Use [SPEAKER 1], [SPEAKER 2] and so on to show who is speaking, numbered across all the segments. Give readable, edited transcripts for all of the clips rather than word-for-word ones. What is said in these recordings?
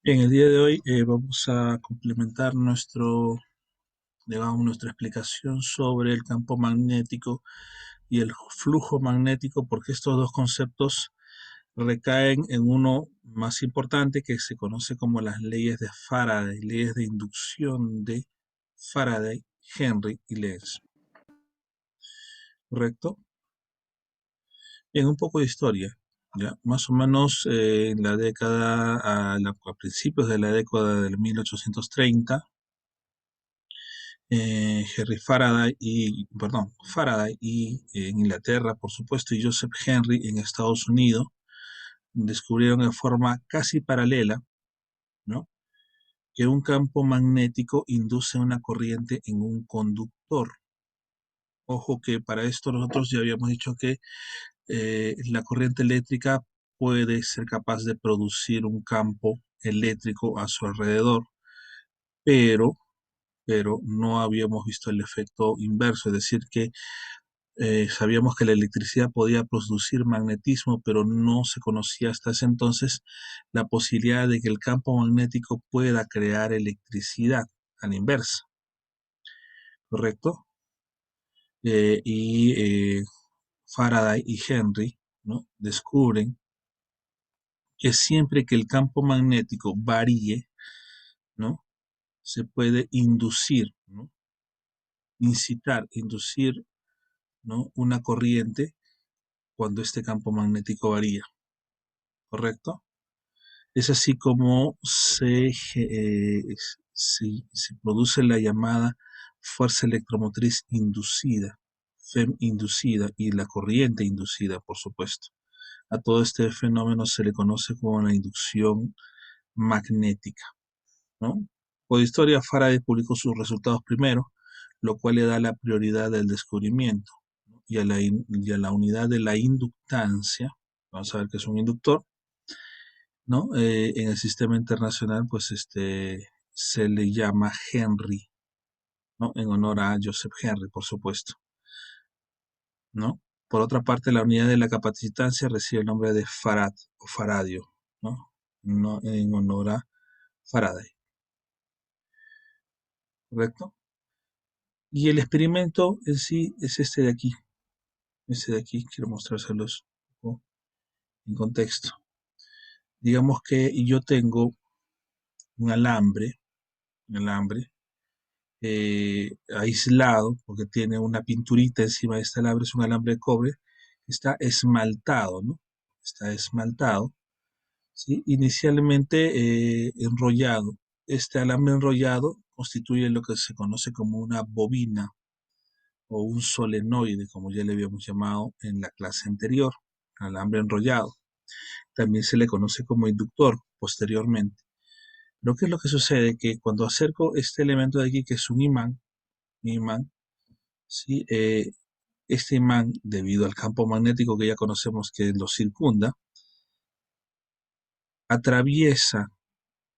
[SPEAKER 1] En el día de hoy vamos a complementar nuestra explicación sobre el campo magnético y el flujo magnético, porque estos dos conceptos recaen en uno más importante que se conoce como las leyes de Faraday, leyes de inducción de Faraday, Henry y Lenz. ¿Correcto? Bien, un poco de historia. Ya, más o menos en la década, a principios de la década del 1830, Faraday y en Inglaterra, por supuesto, y Joseph Henry en Estados Unidos, descubrieron de forma casi paralela, ¿no?, que un campo magnético induce una corriente en un conductor. Ojo que para esto nosotros ya habíamos dicho que la corriente eléctrica puede ser capaz de producir un campo eléctrico a su alrededor, pero, pero no habíamos visto el efecto inverso, es decir, que sabíamos que la electricidad podía producir magnetismo, pero no se conocía hasta ese entonces la posibilidad de que el campo magnético pueda crear electricidad a la inversa, ¿correcto? Y Faraday y Henry, ¿no?, descubren que siempre que el campo magnético varíe, ¿no?, se puede inducir, ¿no?, inducir, ¿no?, una corriente cuando este campo magnético varía, ¿correcto? Es así como se produce la llamada fuerza electromotriz inducida, FEM inducida, y la corriente inducida, por supuesto. A todo este fenómeno se le conoce como la inducción magnética, ¿no? Por historia, Faraday publicó sus resultados primero, lo cual le da la prioridad del descubrimiento, ¿no?, y a la unidad de la inductancia. Vamos a ver qué es un inductor, ¿no? En el sistema internacional, pues se le llama Henry, ¿no?, en honor a Joseph Henry, por supuesto, ¿no? Por otra parte, la unidad de la capacitancia recibe el nombre de Farad o Faradio, ¿no? No, en honor a Faraday, ¿correcto? Y el experimento en sí es este de aquí. Este de aquí, quiero mostrárselos un poco en contexto. Digamos que yo tengo un alambre aislado, porque tiene una pinturita encima de este alambre, es un alambre de cobre, está esmaltado, ¿no? Está esmaltado, ¿sí? Inicialmente enrollado. Este alambre enrollado constituye lo que se conoce como una bobina o un solenoide, como ya le habíamos llamado en la clase anterior, alambre enrollado. También se le conoce como inductor posteriormente. Pero ¿qué es lo que sucede? Que cuando acerco este elemento de aquí, que es un imán, ¿sí? Este imán, debido al campo magnético que ya conocemos que lo circunda, atraviesa,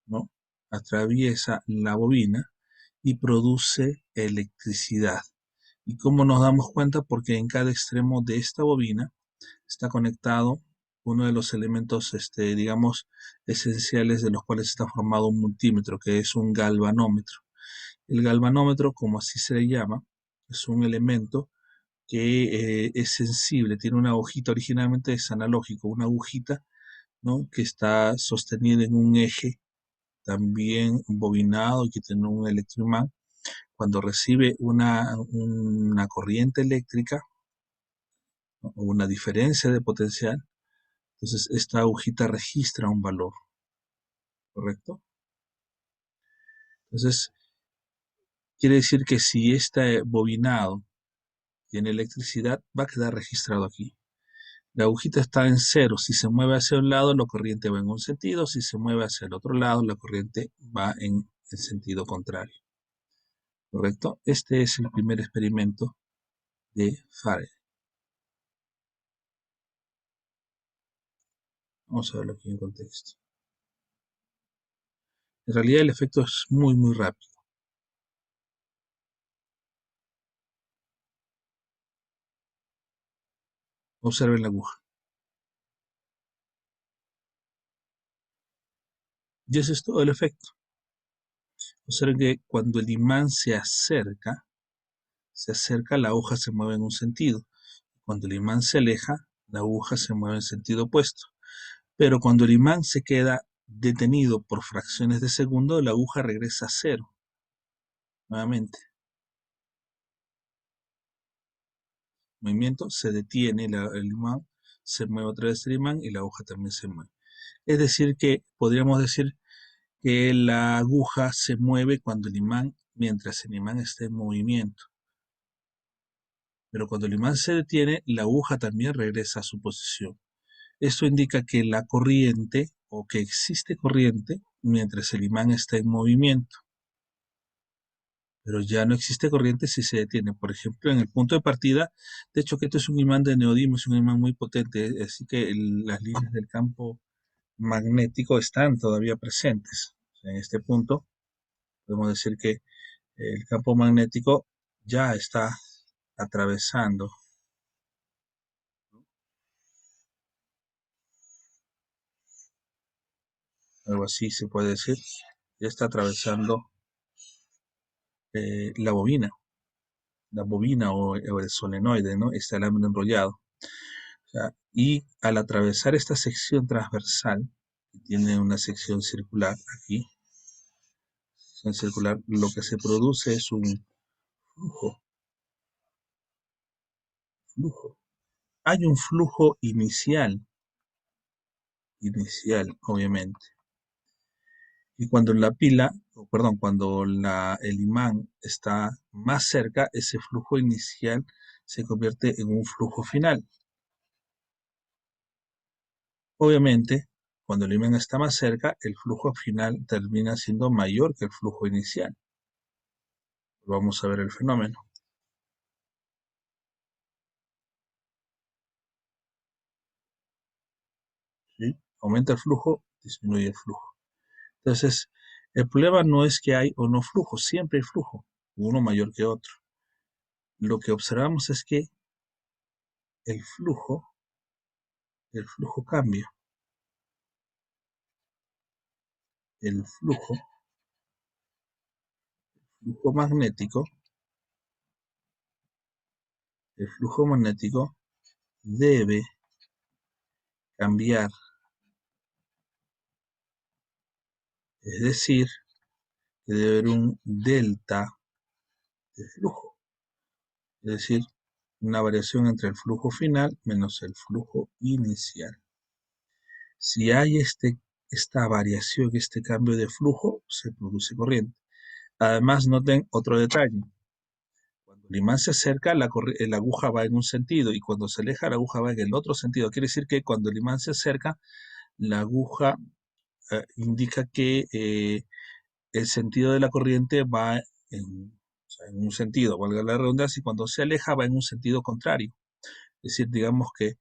[SPEAKER 1] ¿no?, atraviesa la bobina y produce electricidad. ¿Y cómo nos damos cuenta? Porque en cada extremo de esta bobina está conectado uno de los elementos, digamos, esenciales de los cuales está formado un multímetro, que es un galvanómetro. El galvanómetro, como así se le llama, es un elemento que es sensible, tiene una hojita, originalmente es analógico, una agujita, ¿no?, que está sostenida en un eje también bobinado y que tiene un electroimán. Cuando recibe una corriente eléctrica, ¿no?, o una diferencia de potencial, entonces esta agujita registra un valor, ¿correcto? Entonces, quiere decir que si este bobinado tiene electricidad, va a quedar registrado aquí. La agujita está en cero. Si se mueve hacia un lado, la corriente va en un sentido. Si se mueve hacia el otro lado, la corriente va en el sentido contrario. ¿Correcto? Este es el primer experimento de Faraday. Vamos a verlo aquí en contexto. En realidad el efecto es muy, muy rápido. Observen la aguja. Y ese es todo el efecto. Observen que cuando el imán se acerca, la aguja se mueve en un sentido. Cuando el imán se aleja, la aguja se mueve en sentido opuesto. Pero cuando el imán se queda detenido por fracciones de segundo, la aguja regresa a cero. Nuevamente, movimiento, se detiene el imán, se mueve otra vez el imán y la aguja también se mueve. Es decir que podríamos decir que la aguja se mueve cuando el imán, mientras el imán está en movimiento. Pero cuando el imán se detiene, la aguja también regresa a su posición. Esto indica que la corriente o que existe corriente mientras el imán está en movimiento. Pero ya no existe corriente si se detiene. Por ejemplo, en el punto de partida, de hecho que esto es un imán de neodimio, es un imán muy potente, así que las líneas del campo magnético están todavía presentes. O sea, en este punto podemos decir que el campo magnético ya está atravesando, algo así se puede decir, ya está atravesando la bobina o el solenoide, ¿no? Este alambre enrollado. O sea, y al atravesar esta sección transversal, que tiene una sección circular aquí, lo que se produce es un flujo, flujo. Hay un flujo inicial, obviamente. Y cuando la pila, perdón, cuando el imán está más cerca, ese flujo inicial se convierte en un flujo final. Obviamente, cuando el imán está más cerca, el flujo final termina siendo mayor que el flujo inicial. Vamos a ver el fenómeno. ¿Sí? Aumenta el flujo, disminuye el flujo. Entonces, el problema no es que hay o no flujo, siempre hay flujo, uno mayor que otro. Lo que observamos es que el flujo cambia. El flujo magnético, el flujo magnético debe cambiar. Es decir, que debe haber un delta de flujo. Es decir, una variación entre el flujo final menos el flujo inicial. Si hay esta variación, este cambio de flujo, se produce corriente. Además, noten otro detalle. Cuando el imán se acerca, la aguja va en un sentido y cuando se aleja, la aguja va en el otro sentido. Quiere decir que cuando el imán se acerca, la aguja indica que el sentido de la corriente va o sea, en un sentido, valga la redundancia, y cuando se aleja va en un sentido contrario. Es decir, digamos que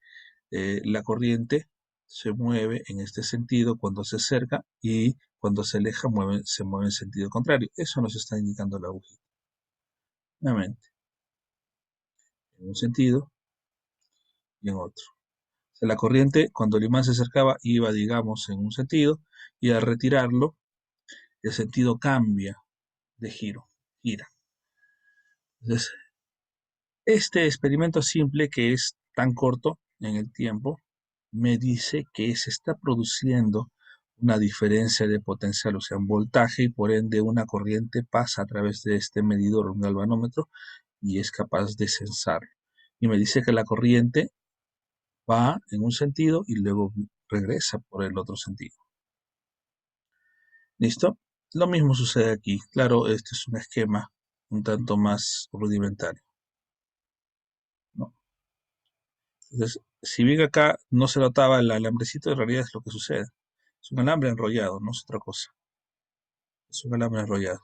[SPEAKER 1] la corriente se mueve en este sentido cuando se acerca y cuando se aleja se mueve en sentido contrario. Eso nos está indicando la agujita. Nuevamente, en un sentido y en otro. O sea, la corriente, cuando el imán se acercaba, iba, digamos, en un sentido y al retirarlo, el sentido cambia de giro, gira. Entonces, este experimento simple que es tan corto en el tiempo me dice que se está produciendo una diferencia de potencial, o sea, un voltaje y por ende una corriente pasa a través de este medidor, un galvanómetro, y es capaz de censarlo. Y me dice que la corriente va en un sentido y luego regresa por el otro sentido. ¿Listo? Lo mismo sucede aquí. Claro, este es un esquema un tanto más rudimentario, ¿no? Entonces, si bien acá no se notaba el alambrecito, en realidad es lo que sucede. Es un alambre enrollado, no es otra cosa. Es un alambre enrollado.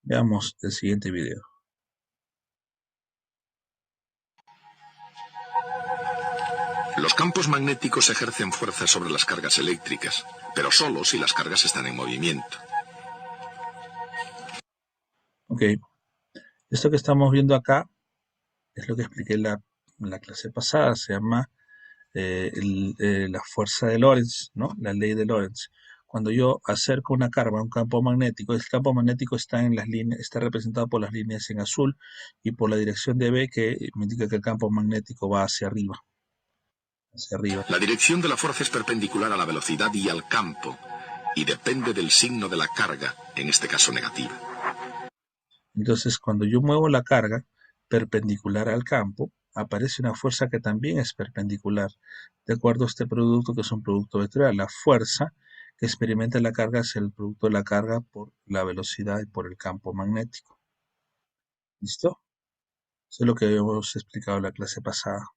[SPEAKER 1] Veamos el siguiente video.
[SPEAKER 2] Los campos magnéticos ejercen fuerza sobre las cargas eléctricas, pero solo si las cargas están en movimiento.
[SPEAKER 1] Ok. Esto que estamos viendo acá es lo que expliqué en la clase pasada, se llama la fuerza de Lorentz, ¿no? La ley de Lorentz. Cuando yo acerco una carga a un campo magnético, el campo magnético está en las líneas, está representado por las líneas en azul y por la dirección de B, que me indica que el campo magnético va hacia arriba, hacia arriba.
[SPEAKER 2] La dirección de la fuerza es perpendicular a la velocidad y al campo, y depende del signo de la carga, en este caso negativa.
[SPEAKER 1] Entonces, cuando yo muevo la carga perpendicular al campo, aparece una fuerza que también es perpendicular, de acuerdo a este producto que es un producto vectorial. La fuerza que experimenta la carga es el producto de la carga por la velocidad y por el campo magnético. ¿Listo? Eso es lo que habíamos explicado en la clase pasada.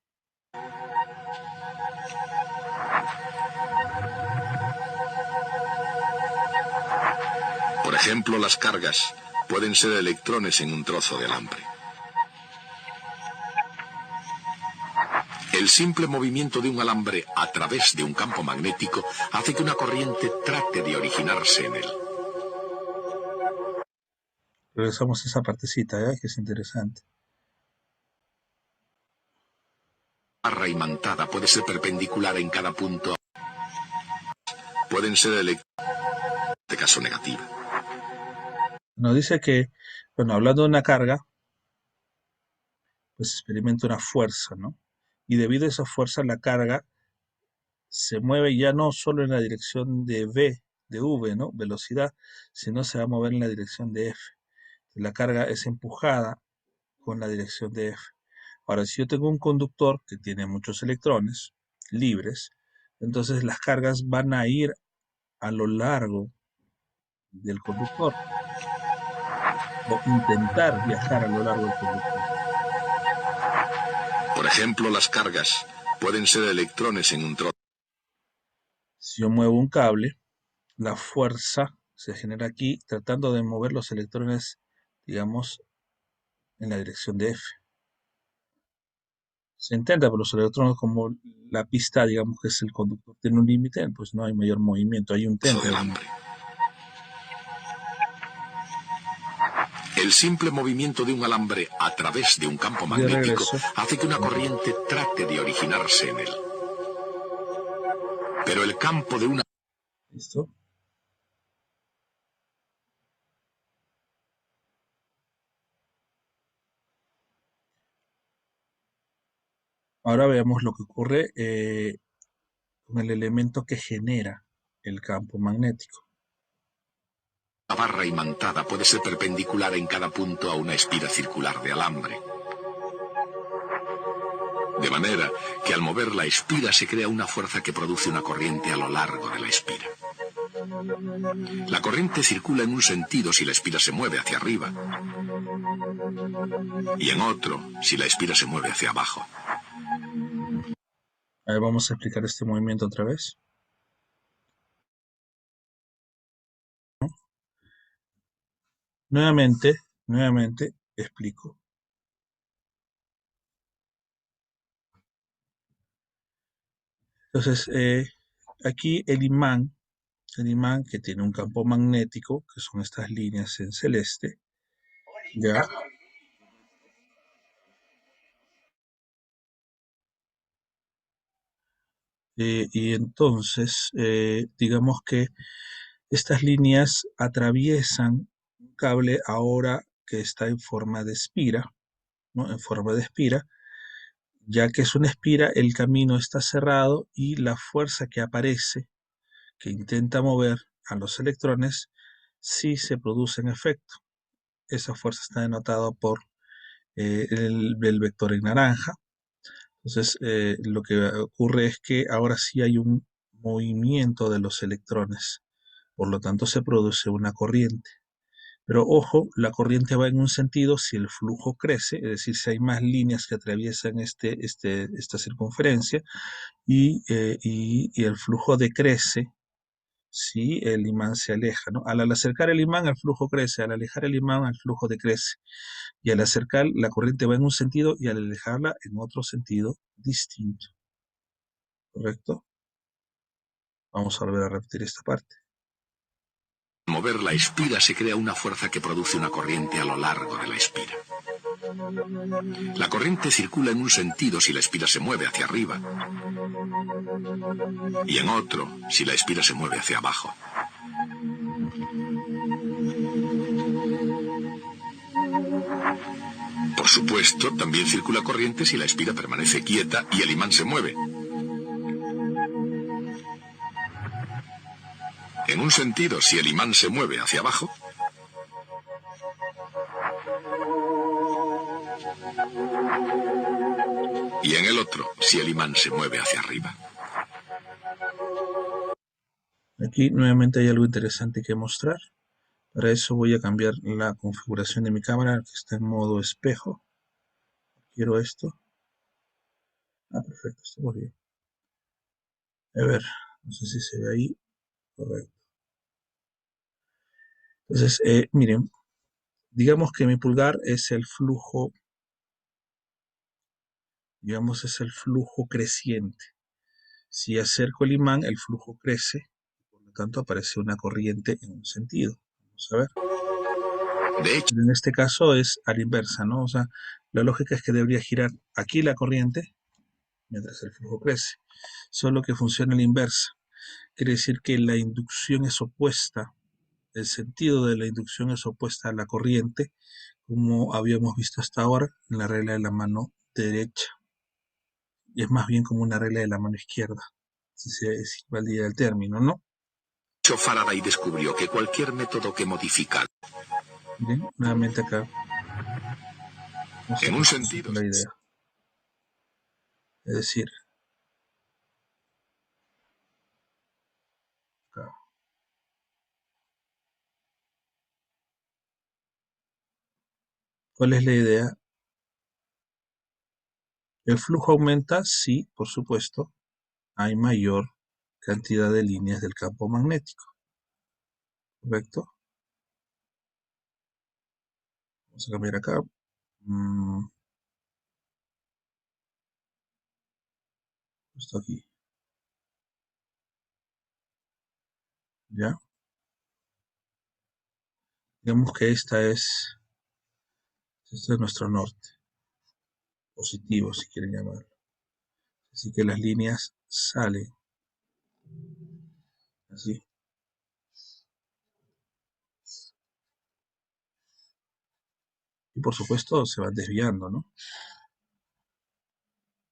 [SPEAKER 2] Por ejemplo, las cargas pueden ser electrones en un trozo de alambre. El simple movimiento de un alambre a través de un campo magnético hace que una corriente trate de originarse en él.
[SPEAKER 1] Regresamos a esa partecita, que es interesante.
[SPEAKER 2] Barra imantada puede ser perpendicular en cada punto. Pueden ser electrones, en este caso negativa.
[SPEAKER 1] Nos dice que, bueno, hablando de una carga, pues experimenta una fuerza, ¿no? Y debido a esa fuerza, la carga se mueve ya no solo en la dirección de V, de V, ¿no? Velocidad, sino se va a mover en la dirección de F. La carga es empujada con la dirección de F. Ahora, si yo tengo un conductor que tiene muchos electrones libres, entonces las cargas van a ir a lo largo del conductor o intentar viajar a lo largo del conductor.
[SPEAKER 2] Por ejemplo, las cargas pueden ser electrones en un trozo.
[SPEAKER 1] Si yo muevo un cable, la fuerza se genera aquí tratando de mover los electrones, digamos, en la dirección de F. Se intenta, pero los electrones, como la pista, digamos que es el conductor, tiene un límite, pues no hay mayor movimiento, hay un intento de movimiento.
[SPEAKER 2] El simple movimiento de un alambre a través de un campo
[SPEAKER 1] De
[SPEAKER 2] magnético
[SPEAKER 1] regreso.
[SPEAKER 2] hace que una corriente trate de originarse en él. Pero el campo de una...
[SPEAKER 1] ¿Listo? Ahora veamos lo que ocurre con el elemento que genera el campo magnético.
[SPEAKER 2] La barra imantada puede ser perpendicular en cada punto a una espira circular de alambre. De manera que al mover la espira se crea una fuerza que produce una corriente a lo largo de la espira. La corriente circula en un sentido si la espira se mueve hacia arriba y en otro si la espira se mueve hacia abajo.
[SPEAKER 1] A ver, vamos a explicar este movimiento otra vez. Nuevamente explico. Entonces, aquí el imán que tiene un campo magnético, que son estas líneas en celeste, ¿ya? Y entonces, digamos que estas líneas atraviesan un cable ahora que está en forma de espira, ¿no? En forma de espira. Ya que es una espira, el camino está cerrado y la fuerza que aparece, que intenta mover a los electrones, sí se produce en efecto. Esa fuerza está denotada por el vector en naranja. Entonces, lo que ocurre es que ahora sí hay un movimiento de los electrones. Por lo tanto, se produce una corriente. Pero ojo, la corriente va en un sentido si el flujo crece, es decir, si hay más líneas que atraviesan esta circunferencia y el flujo decrece si el imán se aleja, ¿no? Al acercar el imán, el flujo crece, al alejar el imán, el flujo decrece. Y al acercar, la corriente va en un sentido y al alejarla en otro sentido distinto. ¿Correcto? Vamos a volver a repetir esta parte.
[SPEAKER 2] Al mover la espira se crea una fuerza que produce una corriente a lo largo de la espira. La corriente circula en un sentido si la espira se mueve hacia arriba y en otro si la espira se mueve hacia abajo. Por supuesto, también circula corriente si la espira permanece quieta y el imán se mueve. En un sentido, si el imán se mueve hacia abajo, y en el otro, si el imán se mueve hacia arriba.
[SPEAKER 1] Aquí nuevamente hay algo interesante que mostrar. Para eso voy a cambiar la configuración de mi cámara, que está en modo espejo. Quiero esto. Ah, perfecto, estamos bien. A ver, no sé si se ve ahí. Correcto. Entonces, miren, digamos que mi pulgar es el flujo, digamos, es el flujo creciente. Si acerco el imán, el flujo crece, por lo tanto aparece una corriente en un sentido. Vamos a ver.
[SPEAKER 2] De hecho,
[SPEAKER 1] Pero en este caso es a la inversa, ¿no? O sea, la lógica es que debería girar aquí la corriente mientras el flujo crece. Solo que funciona a la inversa. Quiere decir que la inducción es opuesta, el sentido de la inducción es opuesta a la corriente, como habíamos visto hasta ahora en la regla de la mano derecha. Y es más bien como una regla de la mano izquierda, si valía el término, ¿no?
[SPEAKER 2] Faraday descubrió que cualquier método que modifica
[SPEAKER 1] Miren, nuevamente acá vamos a
[SPEAKER 2] en un
[SPEAKER 1] profundizar
[SPEAKER 2] sentido,
[SPEAKER 1] con la idea. Es decir, acá, ¿cuál es la idea? El flujo aumenta si, por supuesto, hay mayor cantidad de líneas del campo magnético, ¿correcto? Vamos a cambiar acá. Esto aquí, ¿ya? Digamos que este es nuestro norte, positivo si quieren llamarlo. Así que las líneas salen así. Y por supuesto se van desviando, ¿no?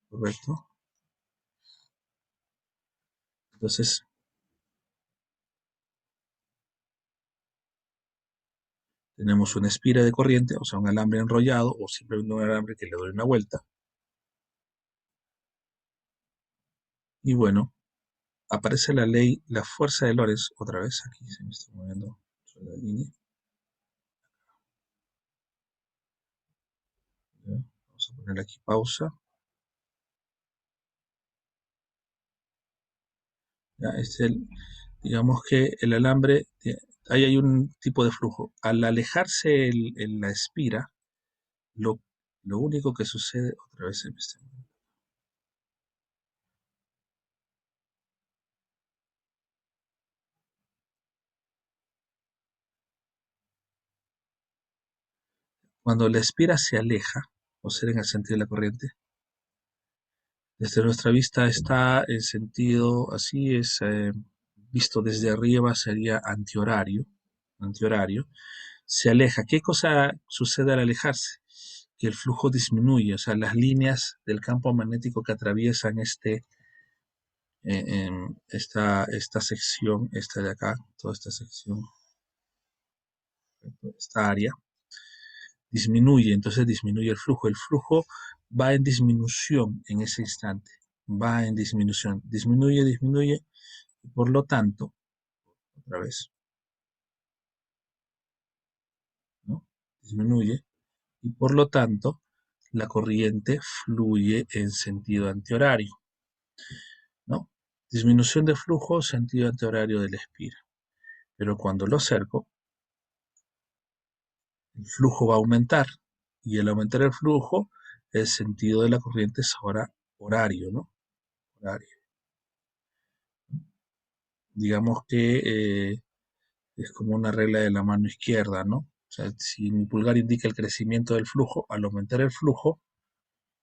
[SPEAKER 1] ¿Correcto? Entonces, tenemos una espira de corriente, o sea, un alambre enrollado, o simplemente un alambre que le doy una vuelta. Y bueno, aparece la ley, la fuerza de Lorentz, otra vez, aquí se me está moviendo sobre la línea. ¿Ya? Vamos a poner aquí pausa. ¿Ya? Digamos que el alambre, ahí hay un tipo de flujo. Al alejarse la espira, lo, lo único que sucede, otra vez se me está moviendo. Cuando la espira se aleja, o sea, en el sentido de la corriente, desde nuestra vista está en sentido, así es, visto desde arriba sería antihorario, se aleja. ¿Qué cosa sucede al alejarse? Que el flujo disminuye, o sea, las líneas del campo magnético que atraviesan esta sección, esta de acá, toda esta sección, esta área, disminuye, entonces disminuye el flujo. El flujo va en disminución en ese instante, va en disminución, disminuye, y por lo tanto, otra vez, ¿no? Disminuye, y por lo tanto, la corriente fluye en sentido antihorario, ¿no? Disminución de flujo, sentido antihorario de la espira. Pero cuando lo acerco, el flujo va a aumentar, y al aumentar el flujo, el sentido de la corriente es ahora horario, ¿no? Horario. Digamos que es como una regla de la mano izquierda, ¿no? O sea, si mi pulgar indica el crecimiento del flujo, al aumentar el flujo,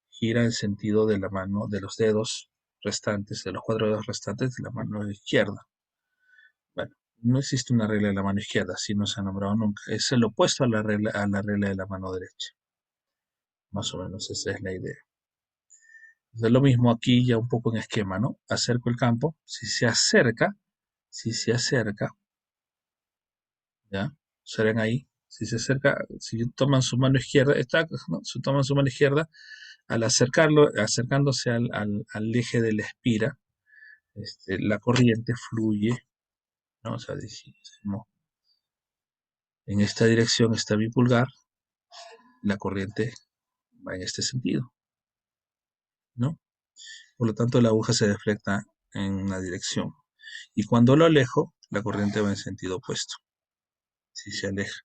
[SPEAKER 1] gira en sentido de la mano, de los dedos restantes, de los 4 dedos restantes de la mano izquierda. Bueno, no existe una regla de la mano izquierda, así no se ha nombrado nunca. Es el opuesto a la regla de la mano derecha. Más o menos esa es la idea. Es lo mismo aquí ya un poco en esquema, ¿no? Acerco el campo, si se acerca, ¿ya? Serán ahí. Si se acerca, si toman su mano izquierda, ¿no? Si toman su mano izquierda, al acercándose al eje de la espira, la corriente fluye, ¿no? O sea, decimos, en esta dirección está mi pulgar, la corriente va en este sentido, ¿no? Por lo tanto, la aguja se deflecta en una dirección. Y cuando lo alejo, la corriente va en sentido opuesto. Si se aleja.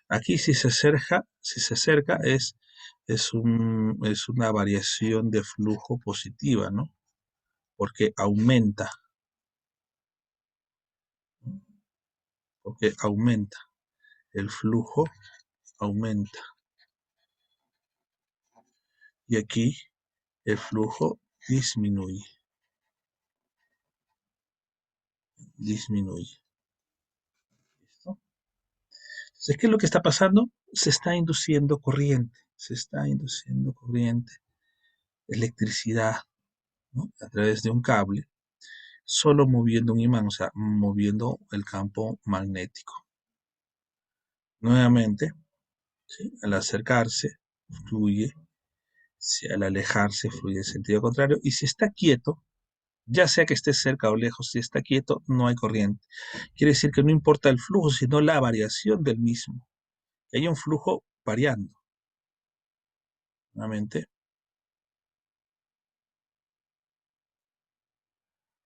[SPEAKER 1] Aquí si se acerca es una variación de flujo positiva, ¿no? Porque aumenta. Porque aumenta. El flujo aumenta. Y aquí el flujo disminuye. Disminuye. ¿Listo? Entonces, ¿qué es lo que está pasando? Se está induciendo corriente. Se está induciendo corriente. Electricidad, ¿no? A través de un cable. Solo moviendo un imán, o sea, moviendo el campo magnético. Nuevamente, ¿sí? Al acercarse, fluye. Si al alejarse, fluye en sentido contrario. Y si está quieto, ya sea que esté cerca o lejos, si está quieto, no hay corriente. Quiere decir que no importa el flujo, sino la variación del mismo. Hay un flujo variando. Nuevamente,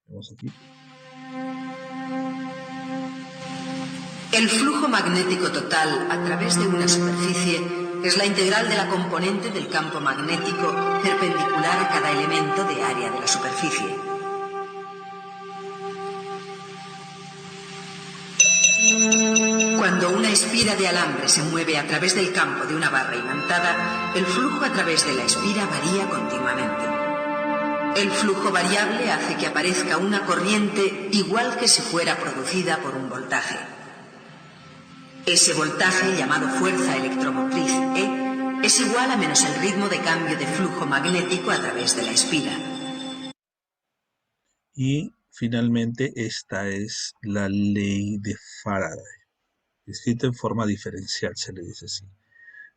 [SPEAKER 1] vemos aquí.
[SPEAKER 3] El flujo magnético total a través de una superficie es la integral de la componente del campo magnético perpendicular a cada elemento de área de la superficie. Cuando una espira de alambre se mueve a través del campo de una barra imantada, el flujo a través de la espira varía continuamente. El flujo variable hace que aparezca una corriente igual que si fuera producida por un voltaje. Ese voltaje, llamado fuerza electromotriz E, es igual a menos el ritmo de cambio de flujo magnético a través de la espira.
[SPEAKER 1] Y finalmente esta es la ley de Faraday, escrita en forma diferencial, se le dice así.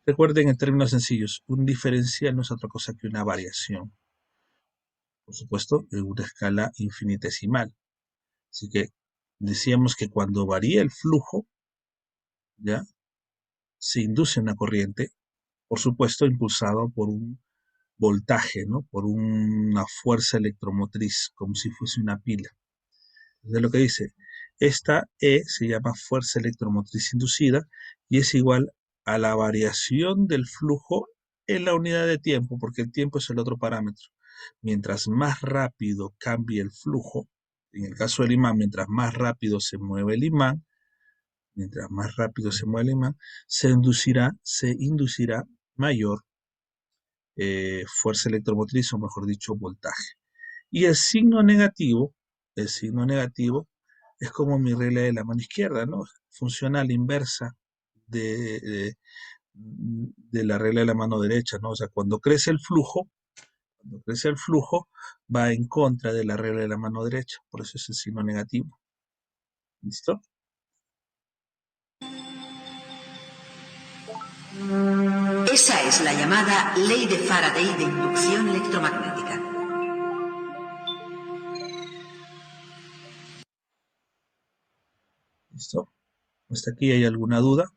[SPEAKER 1] Recuerden, en términos sencillos, un diferencial no es otra cosa que una variación. Por supuesto, en una escala infinitesimal. Así que decíamos que cuando varía el flujo, ¿ya? Se induce una corriente, por supuesto, impulsado por un voltaje, ¿no? Por una fuerza electromotriz, como si fuese una pila. Entonces lo que dice, esta E se llama fuerza electromotriz inducida y es igual a la variación del flujo en la unidad de tiempo, porque el tiempo es el otro parámetro. Mientras más rápido cambie el flujo, en el caso del imán, mientras más rápido se mueve el imán, se inducirá mayor fuerza electromotriz, o mejor dicho, voltaje. Y el signo negativo es como mi regla de la mano izquierda, ¿no? Funciona a la inversa de, de la regla de la mano derecha, ¿no? O sea, cuando crece el flujo, va en contra de la regla de la mano derecha, por eso es el signo negativo. ¿Listo?
[SPEAKER 3] Esa es la llamada ley de Faraday de inducción electromagnética.
[SPEAKER 1] ¿Listo? ¿Hasta aquí hay alguna duda?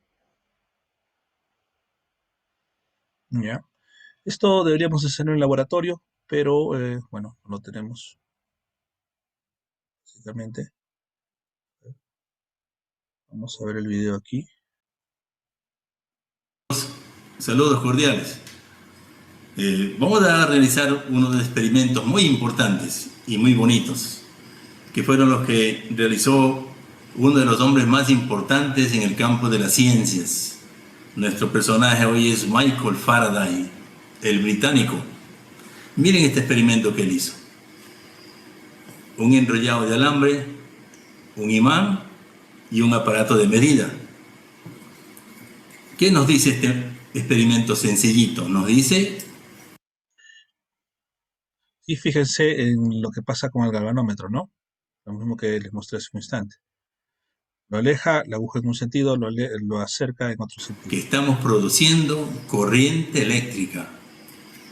[SPEAKER 1] ¿Ya? Esto deberíamos hacerlo en laboratorio, pero bueno, no lo tenemos. Básicamente. Vamos a ver el video aquí.
[SPEAKER 4] Saludos cordiales. Vamos a realizar unos experimentos muy importantes y muy bonitos, que fueron los que realizó uno de los hombres más importantes en el campo de las ciencias, Nuestro personaje hoy es Michael Faraday, el británico. Miren este experimento que él hizo. Un enrollado de alambre, un imán y un aparato de medida. ¿Qué nos dice este experimento sencillito? Nos dice,
[SPEAKER 1] Y fíjense en lo que pasa con el galvanómetro, ¿no? Lo mismo que les mostré hace un instante. Lo aleja la aguja en un sentido, lo acerca en otro sentido.
[SPEAKER 4] que estamos produciendo corriente eléctrica.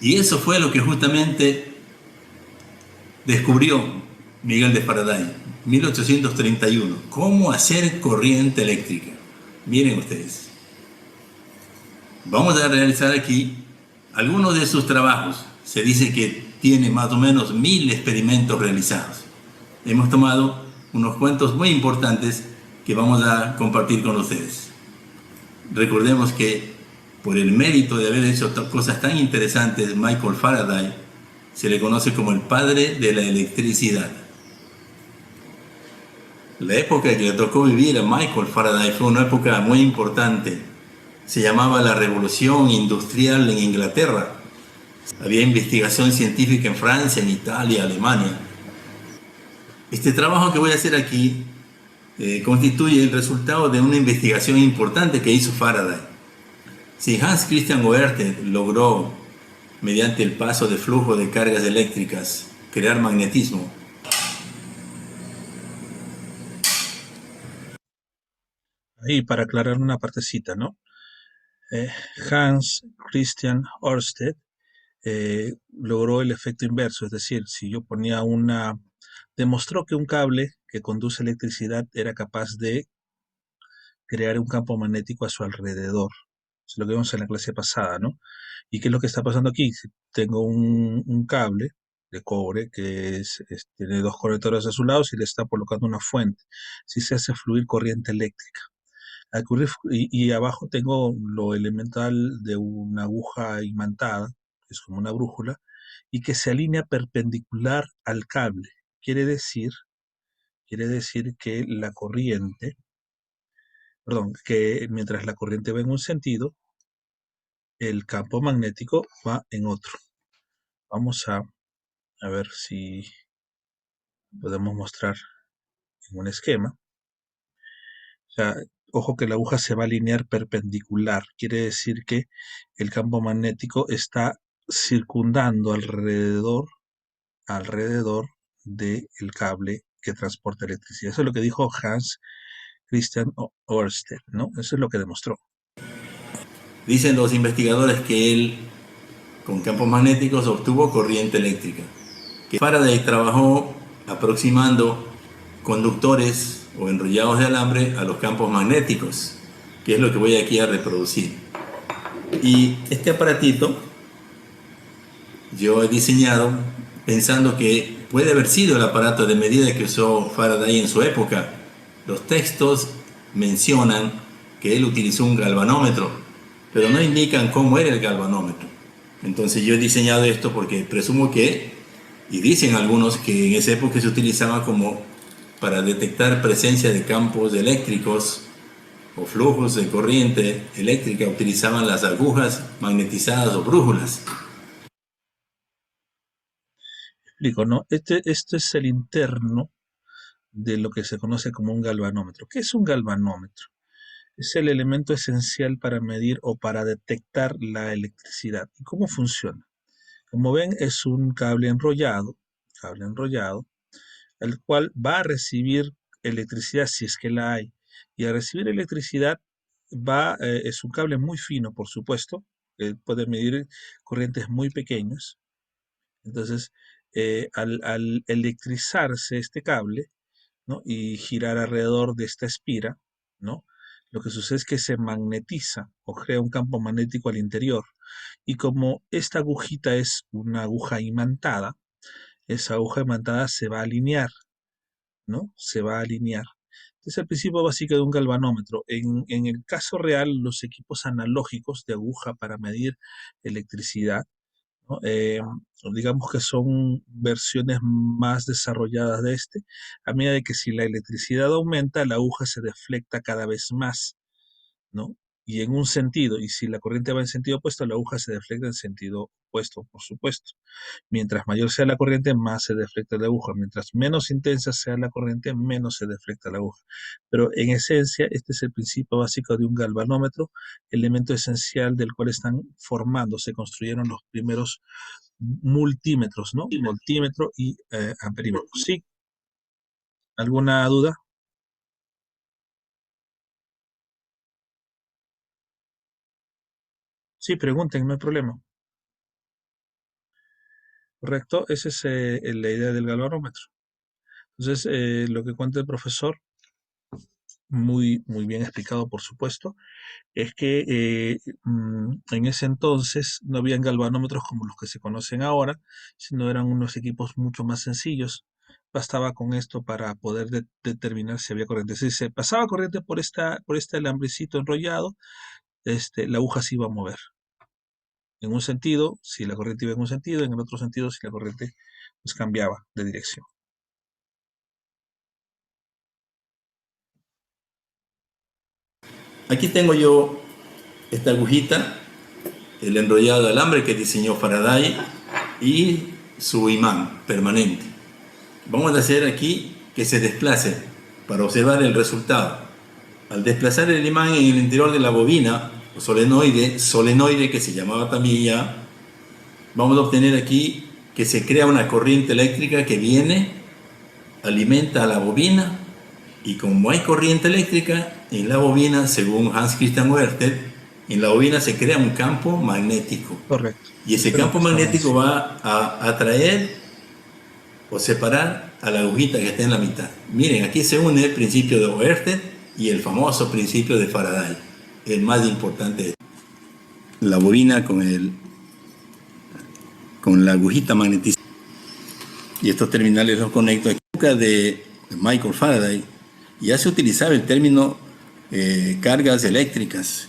[SPEAKER 4] Y eso fue lo que justamente descubrió Miguel de Faraday, 1831. ¿Cómo hacer corriente eléctrica? Miren ustedes. Vamos a realizar aquí algunos de sus trabajos. Se dice que tiene más o menos 1000 experimentos realizados. Hemos tomado unos cuantos muy importantes que vamos a compartir con ustedes. Recordemos que por el mérito de haber hecho cosas tan interesantes, Michael Faraday se le conoce como el padre de la electricidad. La época que le tocó vivir a Michael Faraday fue una época muy importante. Se llamaba la Revolución Industrial en Inglaterra. Había investigación científica en Francia, en Italia, Alemania. Este trabajo que voy a hacer aquí constituye el resultado de una investigación importante que hizo Faraday. Si Hans Christian Oersted logró, mediante el paso de flujo de cargas eléctricas, crear magnetismo,
[SPEAKER 1] Ahí para aclarar una partecita, ¿no? Hans Christian Ørsted logró el efecto inverso, es decir, si yo ponía demostró que un cable que conduce electricidad era capaz de crear un campo magnético a su alrededor. Es lo que vimos en la clase pasada, ¿no? ¿Y qué es lo que está pasando aquí? Si tengo un cable de cobre que tiene dos conectores a su lado y le está colocando una fuente. Si se hace fluir corriente eléctrica. Y abajo tengo lo elemental de una aguja imantada, que es como una brújula, y que se alinea perpendicular al cable. Quiere decir, quiere decir que la corriente, perdón, que mientras la corriente va en un sentido, el campo magnético va en otro. Vamos a ver si podemos mostrar en un esquema. O sea, ojo que la aguja se va a alinear perpendicular. Quiere decir que el campo magnético está circundando alrededor del cable que transporta electricidad. Eso es lo que dijo Hans Christian Ørsted, ¿no? Eso es lo que demostró.
[SPEAKER 4] dicen los investigadores que él, con campos magnéticos, obtuvo corriente eléctrica. Que Faraday trabajó aproximando conductores o enrollados de alambre a los campos magnéticos, que es lo que voy aquí a reproducir. Y este aparatito yo he diseñado pensando que puede haber sido el aparato de medida que usó Faraday en su época. Los textos mencionan que él utilizó un galvanómetro, pero no indican cómo era el galvanómetro. Entonces yo he diseñado esto porque presumo que, y dicen algunos que en esa época se utilizaba como para detectar presencia de campos eléctricos o flujos de corriente eléctrica, utilizaban las agujas magnetizadas o brújulas.
[SPEAKER 1] Explico, ¿no? Este es el interno de lo que se conoce como un galvanómetro. ¿Qué es un galvanómetro? Es el elemento esencial para medir o para detectar la electricidad. ¿Y cómo funciona? Como ven, es un cable enrollado, el cual va a recibir electricidad si es que la hay. Y al recibir electricidad es un cable muy fino, por supuesto, puede medir corrientes muy pequeñas. Entonces, al electrizarse este cable, ¿no? Y girar alrededor de esta espira, ¿no? Lo que sucede es que se magnetiza o crea un campo magnético al interior. Y como esta agujita es una aguja imantada, esa aguja imantada se va a alinear, ¿no? Se va a alinear. Es el principio básico de un galvanómetro. En el caso real, los equipos analógicos de aguja para medir electricidad, ¿no? Digamos que son versiones más desarrolladas de este, a medida de que si la electricidad aumenta, la aguja se deflecta cada vez más, ¿no? y en un sentido, y si la corriente va en sentido opuesto, la aguja se deflecta en sentido opuesto, por supuesto. Mientras mayor sea la corriente, más se deflecta la aguja. Mientras menos intensa sea la corriente, menos se deflecta la aguja. Pero en esencia, este es el principio básico de un galvanómetro, elemento esencial del cual están formando, se construyeron los primeros multímetros, ¿no? Voltímetro y amperímetro. ¿Sí? ¿Alguna duda? Sí, pregunten, no hay problema. Correcto, esa es la idea del galvanómetro. Entonces, lo que cuenta el profesor, muy bien explicado, por supuesto, es que en ese entonces no habían galvanómetros como los que se conocen ahora, sino eran unos equipos mucho más sencillos. Bastaba con esto para poder determinar si había corriente. Si se pasaba corriente por este alambrecito enrollado, la aguja se iba a mover. En un sentido, si la corriente iba en un sentido, en el otro sentido, si la corriente pues, cambiaba de dirección.
[SPEAKER 4] Aquí tengo yo esta agujita, el enrollado de alambre que diseñó Faraday y su imán permanente. Vamos a hacer aquí que se desplace para observar el resultado. Al desplazar el imán en el interior de la bobina o solenoide que se llamaba también ya, vamos a obtener aquí que se crea una corriente eléctrica que viene, alimenta a la bobina, y como hay corriente eléctrica en la bobina, según Hans Christian Oersted, en la bobina se crea un campo magnético.
[SPEAKER 1] Correcto.
[SPEAKER 4] Y ese
[SPEAKER 1] Eso es lo
[SPEAKER 4] campo
[SPEAKER 1] que estamos
[SPEAKER 4] magnético
[SPEAKER 1] diciendo.
[SPEAKER 4] va a atraer o separar a la agujita que está en la mitad. Miren, aquí se une el principio de Oersted y el famoso principio de Faraday, el más importante. La bobina con la agujita magnética. Y estos terminales los conecto. En la época de Michael Faraday ya se utilizaba el término cargas eléctricas,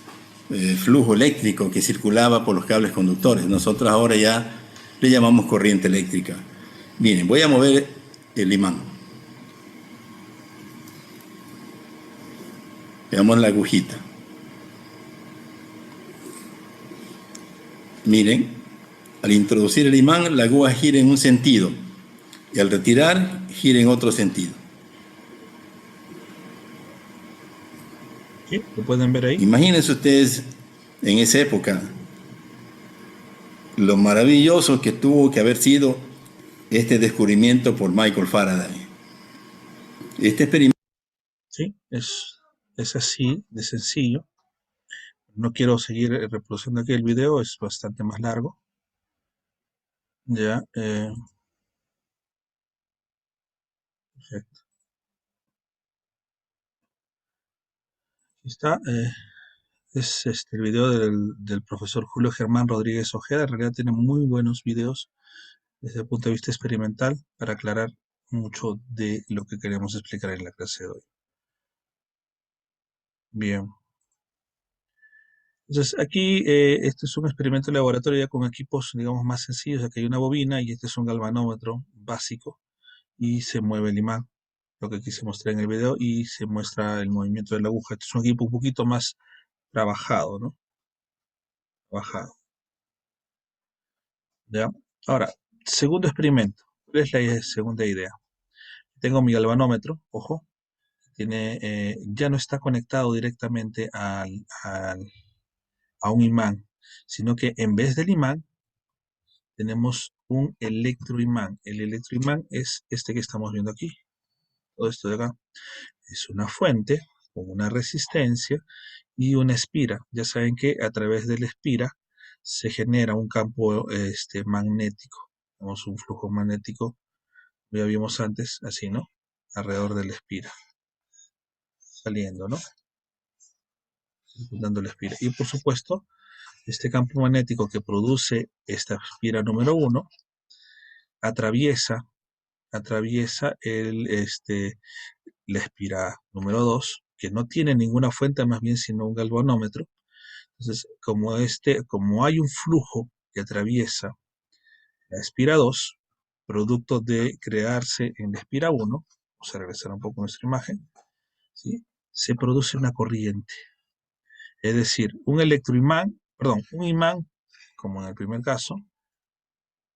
[SPEAKER 4] flujo eléctrico que circulaba por los cables conductores. Nosotros ahora ya le llamamos corriente eléctrica. Miren, voy a mover el imán. Veamos la agujita. Miren, al introducir el imán, la aguja gira en un sentido y al retirar, gira en otro sentido.
[SPEAKER 1] ¿Sí? ¿Lo pueden ver ahí?
[SPEAKER 4] Imagínense ustedes en esa época lo maravilloso que tuvo que haber sido este descubrimiento por Michael Faraday. Este experimento.
[SPEAKER 1] Sí, es así de sencillo. No quiero seguir reproduciendo aquí el video, es bastante más largo. Ya, perfecto. Aquí está. Es el video del profesor Julio Germán Rodríguez Ojeda. En realidad tiene muy buenos videos desde el punto de vista experimental para aclarar mucho de lo que queremos explicar en la clase de hoy. Bien. Entonces, aquí este es un experimento de laboratorio ya con equipos, digamos, más sencillos. Aquí hay una bobina y este es un galvanómetro básico y se mueve el imán, lo que quise mostrar en el video, y se muestra el movimiento de la aguja. Este es un equipo un poquito más trabajado, ¿no? Trabajado. ¿Ya? Ahora, segundo experimento. ¿Cuál es la segunda idea? Tengo mi galvanómetro, ojo, ya no está conectado directamente a un imán, sino que en vez del imán tenemos un electroimán. El electroimán es este que estamos viendo aquí. Todo esto de acá es una fuente con una resistencia y una espira. Ya saben que a través de la espira se genera un campo magnético. Tenemos un flujo magnético, ya vimos antes, así, ¿no? Alrededor de la espira. Saliendo, ¿no? Dando la espira. Y por supuesto, este campo magnético que produce esta espira número 1 atraviesa la espira número 2, que no tiene ninguna fuente más bien sino un galvanómetro. Entonces, como hay un flujo que atraviesa la espira 2, producto de crearse en la espira 1, vamos a regresar un poco a nuestra imagen, ¿sí? Se produce una corriente. Es decir, un electroimán, perdón, un imán, como en el primer caso,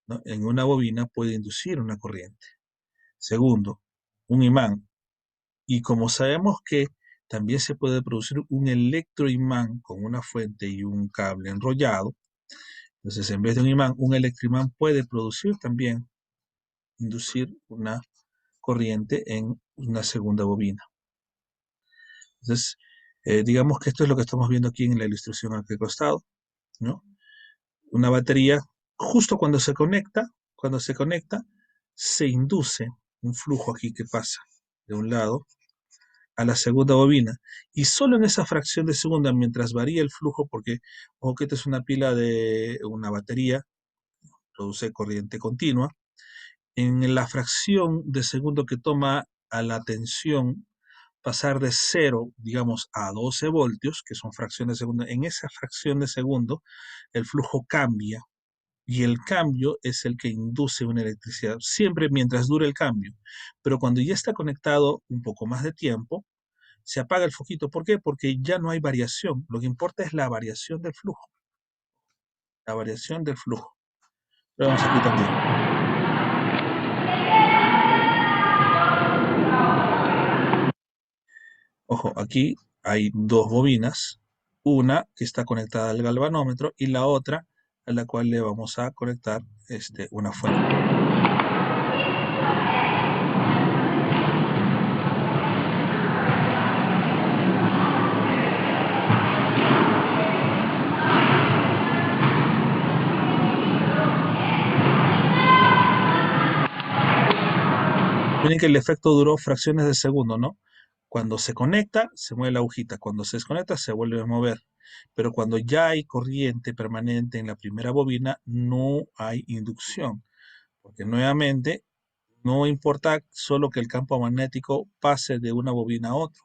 [SPEAKER 1] ¿no?, en una bobina puede inducir una corriente. Segundo, un imán. Y como sabemos que también se puede producir un electroimán con una fuente y un cable enrollado, entonces en vez de un imán, un electroimán puede producir también, inducir una corriente en una segunda bobina. Entonces, digamos que esto es lo que estamos viendo aquí en la ilustración aquí al costado, ¿no? Una batería, justo cuando se conecta, se induce un flujo aquí que pasa de un lado a la segunda bobina. Y solo en esa fracción de segunda, mientras varía el flujo, porque, ojo que esta es una pila de una batería, produce corriente continua, en la fracción de segundo que toma a la tensión pasar de 0, digamos, a 12 voltios, que son fracciones de segundo, en esa fracción de segundo el flujo cambia y el cambio es el que induce una electricidad, siempre mientras dure el cambio. Pero cuando ya está conectado un poco más de tiempo, se apaga el foquito. ¿Por qué? Porque ya no hay variación. Lo que importa es la variación del flujo. La variación del flujo. Lo vemos aquí también. Ojo, aquí hay dos bobinas, una que está conectada al galvanómetro y la otra a la cual le vamos a conectar una fuente. Miren que el efecto duró fracciones de segundo, ¿no? Cuando se conecta, se mueve la agujita. Cuando se desconecta, se vuelve a mover. Pero cuando ya hay corriente permanente en la primera bobina, no hay inducción. Porque nuevamente, no importa solo que el campo magnético pase de una bobina a otra,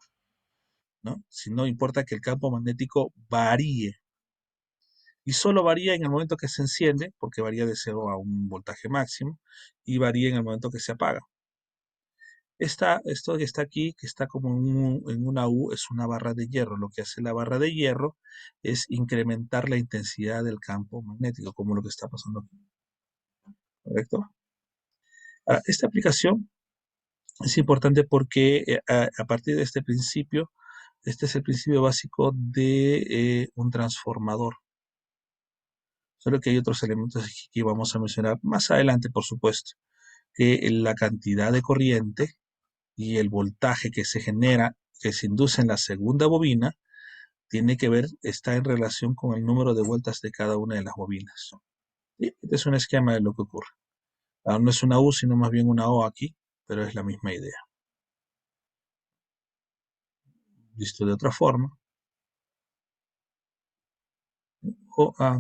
[SPEAKER 1] ¿no? Sino importa que el campo magnético varíe. Y solo varía en el momento que se enciende, porque varía de 0 a un voltaje máximo, y varía en el momento que se apaga. Esto que está aquí, que está como en una U, es una barra de hierro. Lo que hace la barra de hierro es incrementar la intensidad del campo magnético, como lo que está pasando aquí. ¿Correcto? Ahora, esta aplicación es importante porque a partir de este principio, este es el principio básico de un transformador. Solo que hay otros elementos aquí que vamos a mencionar más adelante, por supuesto, que la cantidad de corriente y el voltaje que se genera, que se induce en la segunda bobina, tiene que ver, está en relación con el número de vueltas de cada una de las bobinas. ¿Sí? Este es un esquema de lo que ocurre. Ahora no es una U, sino más bien una O aquí, pero es la misma idea. Visto de otra forma.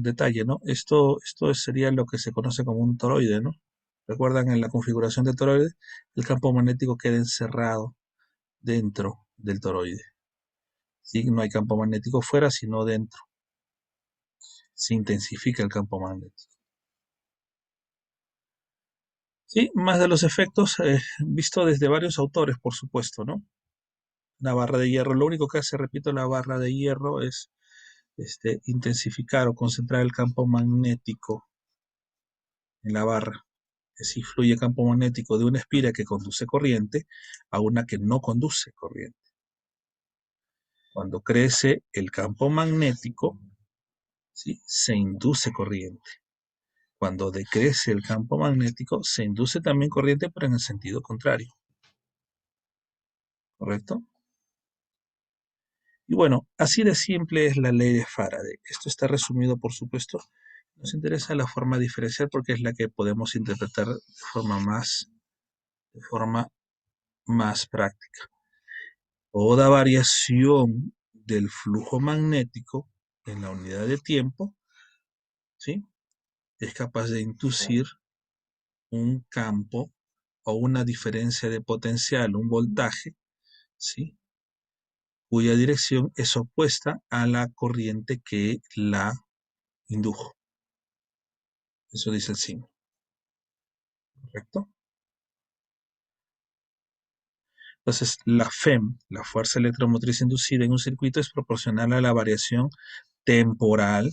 [SPEAKER 1] Detalle, ¿no? Esto sería lo que se conoce como un toroide, ¿no? Recuerdan, en la configuración del toroide, el campo magnético queda encerrado dentro del toroide. ¿Sí? No hay campo magnético fuera, sino dentro. Se intensifica el campo magnético. Sí, más de los efectos, visto desde varios autores, por supuesto, ¿no? La barra de hierro, lo único que hace, repito, la barra de hierro es intensificar o concentrar el campo magnético en la barra. Así fluye el campo magnético de una espira que conduce corriente a una que no conduce corriente. Cuando crece el campo magnético, ¿sí?, se induce corriente. Cuando decrece el campo magnético, se induce también corriente, pero en el sentido contrario. ¿Correcto? Y bueno, así de simple es la ley de Faraday. Esto está resumido, por supuesto. Nos interesa la forma diferencial porque es la que podemos interpretar de forma más práctica. Toda variación del flujo magnético en la unidad de tiempo, ¿sí?, es capaz de inducir un campo o una diferencia de potencial, un voltaje, ¿sí?, cuya dirección es opuesta a la corriente que la indujo. Eso dice el signo. ¿Correcto? Entonces, la FEM, la fuerza electromotriz inducida en un circuito, es proporcional a la variación temporal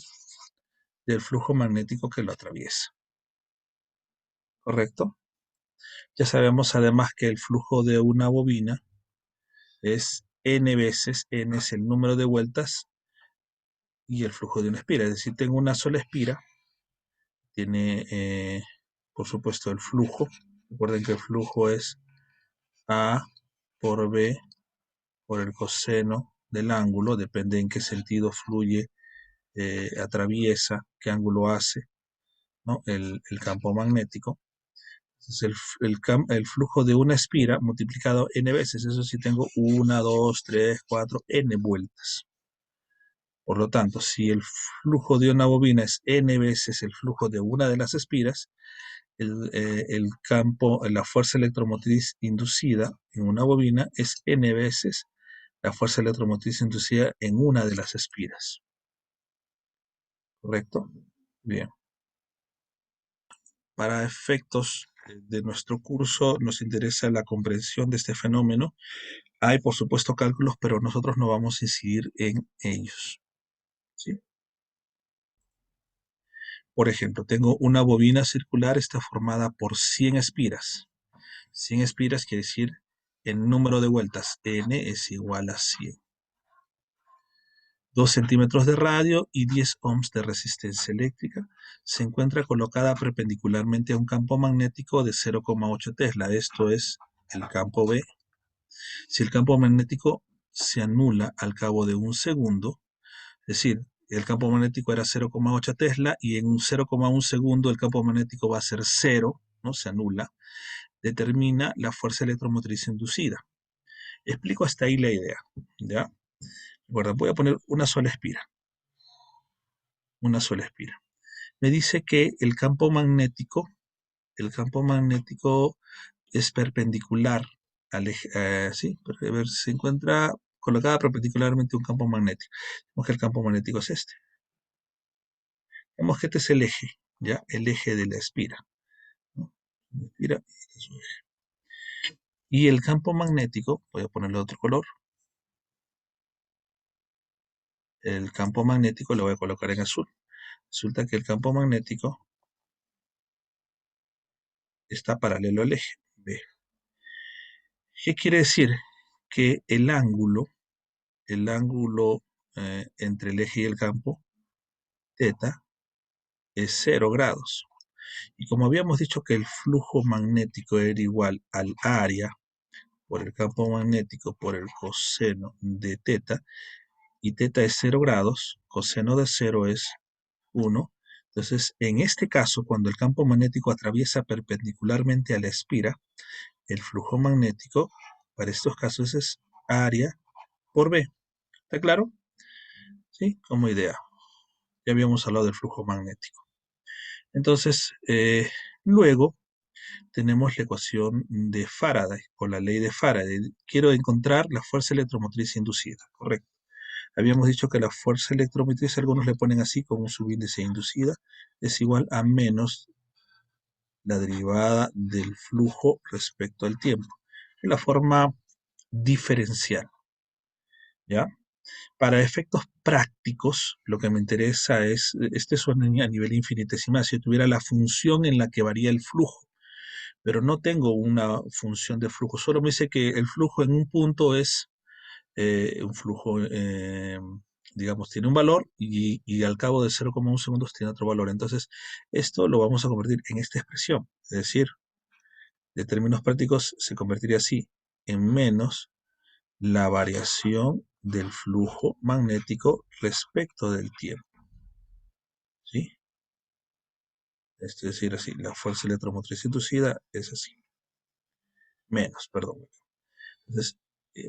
[SPEAKER 1] del flujo magnético que lo atraviesa. ¿Correcto? Ya sabemos además que el flujo de una bobina es n veces, n es el número de vueltas y el flujo de una espira. Es decir, tengo una sola espira, tiene, por supuesto, el flujo. Recuerden que el flujo es A por B por el coseno del ángulo, depende en qué sentido fluye, atraviesa, qué ángulo hace, ¿no? el campo magnético. Entonces el flujo de una espira multiplicado n veces, eso sí tengo 1, 2, 3, 4, n vueltas. Por lo tanto, si el flujo de una bobina es n veces el flujo de una de las espiras, el campo, la fuerza electromotriz inducida en una bobina es n veces la fuerza electromotriz inducida en una de las espiras. ¿Correcto? Bien. Para efectos de nuestro curso nos interesa la comprensión de este fenómeno. Hay, por supuesto, cálculos, pero nosotros no vamos a incidir en ellos. ¿Sí? Por ejemplo, tengo una bobina circular, está formada por 100 espiras. 100 espiras quiere decir el número de vueltas, n es igual a 100. 2 centímetros de radio y 10 ohms de resistencia eléctrica. Se encuentra colocada perpendicularmente a un campo magnético de 0,8 Tesla. Esto es el campo B. Si el campo magnético se anula al cabo de un segundo, es decir, el campo magnético era 0,8 Tesla y en un 0,1 segundo el campo magnético va a ser 0, ¿no? Se anula, determina la fuerza electromotriz inducida. Explico hasta ahí la idea, ¿ya? Recuerda, voy a poner una sola espira. Una sola espira. Me dice que el campo magnético es perpendicular al eje, ¿sí? A ver, se encuentra colocada perpendicularmente a un campo magnético. Vemos que el campo magnético es este. Vemos que este es el eje, ¿ya? El eje de la espira, ¿no? Espira, este es su eje. Y el campo magnético, voy a ponerle otro color. El campo magnético lo voy a colocar en azul. Resulta que el campo magnético está paralelo al eje B. ¿Qué quiere decir? Que el ángulo entre el eje y el campo, θ, es 0 grados. Y como habíamos dicho que el flujo magnético era igual al área por el campo magnético por el coseno de θ, y θ es 0 grados, coseno de 0 es 1. Entonces, en este caso, cuando el campo magnético atraviesa perpendicularmente a la espira, el flujo magnético, para estos casos, es área por B. ¿Está claro? ¿Sí? Como idea. Ya habíamos hablado del flujo magnético. Entonces, luego tenemos la ecuación de Faraday, o la ley de Faraday. Quiero encontrar la fuerza electromotriz inducida, correcto. Habíamos dicho que la fuerza electromotriz, algunos le ponen así, como un subíndice inducida, es igual a menos la derivada del flujo respecto al tiempo. En la forma diferencial, ¿ya? Para efectos prácticos, lo que me interesa es, este es a nivel infinitesimal, si yo tuviera la función en la que varía el flujo, pero no tengo una función de flujo, solo me dice que el flujo en un punto es un flujo, digamos, tiene un valor y al cabo de 0,1 segundos tiene otro valor. Entonces, esto lo vamos a convertir en esta expresión, es decir, de términos prácticos se convertiría así, en menos la variación del flujo magnético respecto del tiempo. ¿Sí? Es decir, así, la fuerza electromotriz inducida es así. Menos, perdón. Entonces,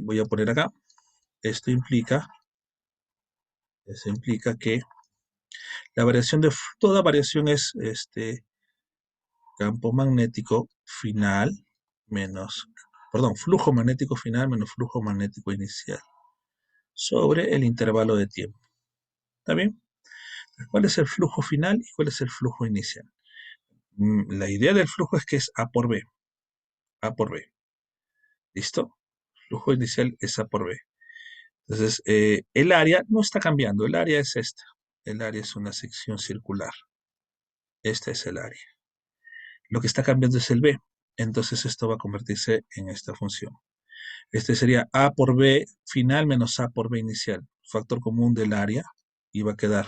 [SPEAKER 1] voy a poner acá. Esto implica que la variación de toda variación es campo magnético final menos, perdón, flujo magnético final menos flujo magnético inicial sobre el intervalo de tiempo. ¿Está bien? ¿Cuál es el flujo final y cuál es el flujo inicial? La idea del flujo es que es A por B. A por B. ¿Listo? Flujo inicial es A por B. Entonces, el área no está cambiando, el área es esta. El área es una sección circular. Esta es el área. Lo que está cambiando es el B. Entonces esto va a convertirse en esta función. Este sería A por B final menos A por B inicial. Factor común del área. Y va a quedar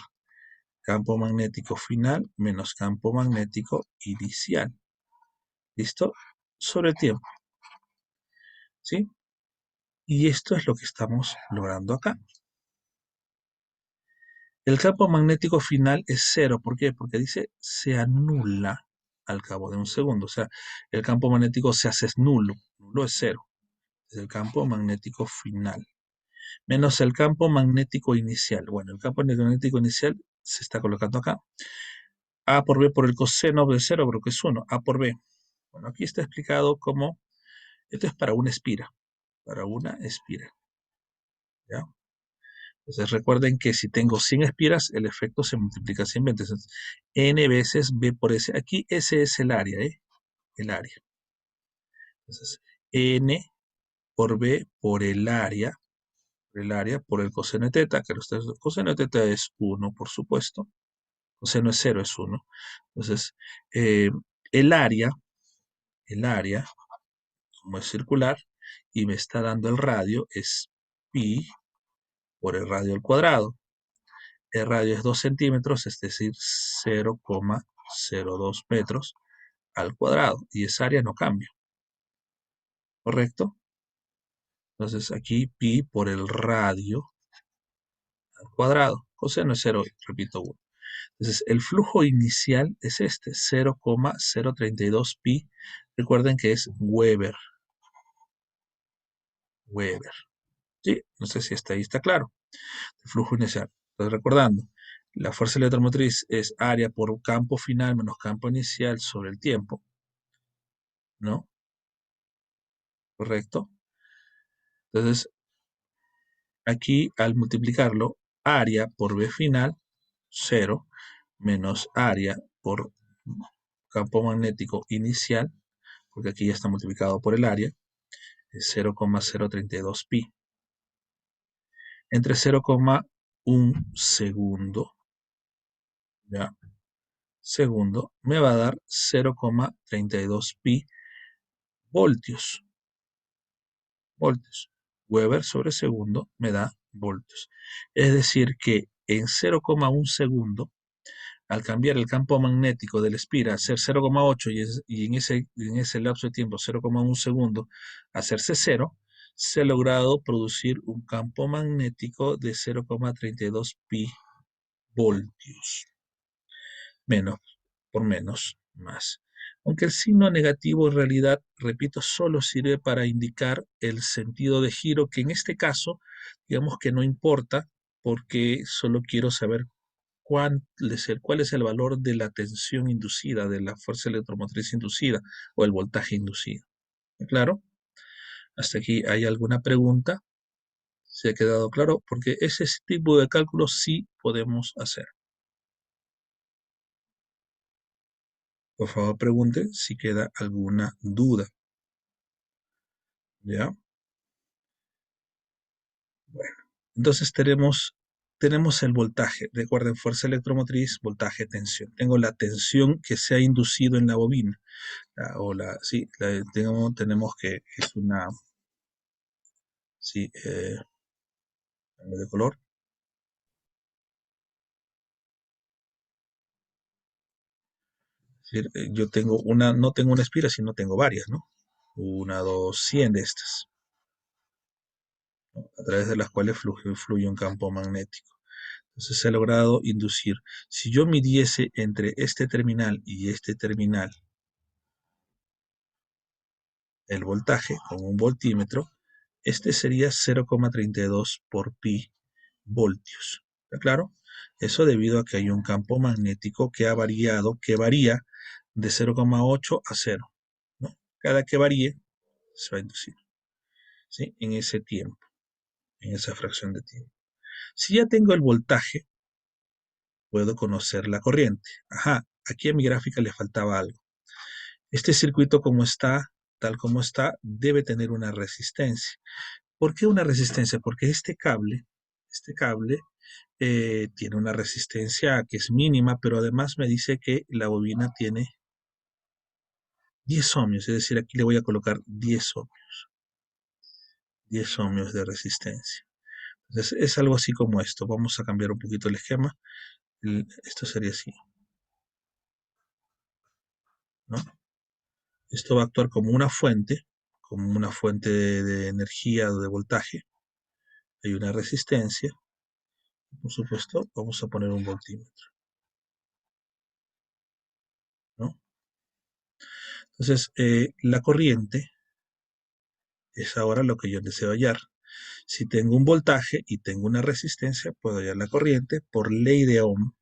[SPEAKER 1] campo magnético final menos campo magnético inicial. ¿Listo? Sobre el tiempo. ¿Sí? Y esto es lo que estamos logrando acá. El campo magnético final es cero. ¿Por qué? Porque dice se anula al cabo de un segundo. O sea, el campo magnético se hace nulo. Nulo es cero. Es el campo magnético final. Menos el campo magnético inicial. Bueno, el campo magnético inicial se está colocando acá. A por B por el coseno de cero, creo que es 1. A por B. Bueno, aquí está explicado cómo. Esto es para una espira. Para una espira. ¿Ya? Entonces recuerden que si tengo 100 espiras, el efecto se multiplica 100 veces. Entonces, n veces B por S. Aquí S es el área, ¿eh? El área. Entonces, N por B por el área por el coseno de teta, que el coseno de teta es 1, por supuesto. Coseno es 0, es 1. Entonces, eh, el área, como es circular, y me está dando el radio, es pi por el radio al cuadrado. El radio es 2 centímetros, es decir, 0,02 metros al cuadrado. Y esa área no cambia. ¿Correcto? Entonces aquí pi por el radio al cuadrado. Coseno es 0, repito, 1. Entonces el flujo inicial es este, 0,032 pi. Recuerden que es Weber. Weber. ¿Sí? No sé si hasta ahí está claro. El flujo inicial. Entonces recordando, la fuerza electromotriz es área por campo final menos campo inicial sobre el tiempo. ¿No? ¿Correcto? Entonces, aquí al multiplicarlo, área por B final, 0, menos área por campo magnético inicial, porque aquí ya está multiplicado por el área, es 0,032 pi. Entre 0,1 segundo, ¿ya? Segundo, me va a dar 0,32 pi voltios. Voltios. Weber sobre segundo me da voltios. Es decir que en 0,1 segundo, al cambiar el campo magnético del espira a ser 0,8 y en ese lapso de tiempo 0,1 segundo hacerse 0, se ha logrado producir un campo magnético de 0,32 pi voltios. Menos por menos, más. Aunque el signo negativo en realidad, repito, solo sirve para indicar el sentido de giro, que en este caso, digamos que no importa, porque solo quiero saber cuál es el valor de la tensión inducida, de la fuerza electromotriz inducida o el voltaje inducido. ¿Claro? Hasta aquí, ¿hay alguna pregunta? ¿Se ha quedado claro? Porque ese tipo de cálculos sí podemos hacer. Por favor, pregunte si queda alguna duda. ¿Ya? Bueno, entonces tenemos el voltaje. Recuerden, fuerza electromotriz, voltaje, tensión. Tengo la tensión que se ha inducido en la bobina. Sí, tenemos que es una, sí, cambio de color. Es decir, yo tengo no tengo una espira, sino tengo varias, ¿no? 1, 2, 100 de estas, ¿no? A través de las cuales fluye un campo magnético. Entonces se ha logrado inducir. Si yo midiese entre este terminal y este terminal el voltaje con un voltímetro, este sería 0,32 por pi voltios. ¿Está claro? Eso debido a que hay un campo magnético que ha variado, que varía de 0,8 a 0. ¿No? Cada que varíe, se va a inducir. ¿Sí? En ese tiempo, en esa fracción de tiempo. Si ya tengo el voltaje, puedo conocer la corriente. Ajá, aquí a mi gráfica le faltaba algo. Este circuito como está, tal como está, debe tener una resistencia. ¿Por qué una resistencia? Porque este cable tiene una resistencia que es mínima, pero además me dice que la bobina tiene 10 ohmios, es decir, aquí le voy a colocar 10 ohmios, 10 ohmios de resistencia. Entonces es algo así como esto. Vamos a cambiar un poquito el esquema. Esto sería así, ¿no? Esto va a actuar como una fuente de energía o de voltaje. Hay una resistencia. Por supuesto, vamos a poner un voltímetro, ¿no? Entonces, la corriente es ahora lo que yo deseo hallar. Si tengo un voltaje y tengo una resistencia, puedo hallar la corriente por ley de Ohm,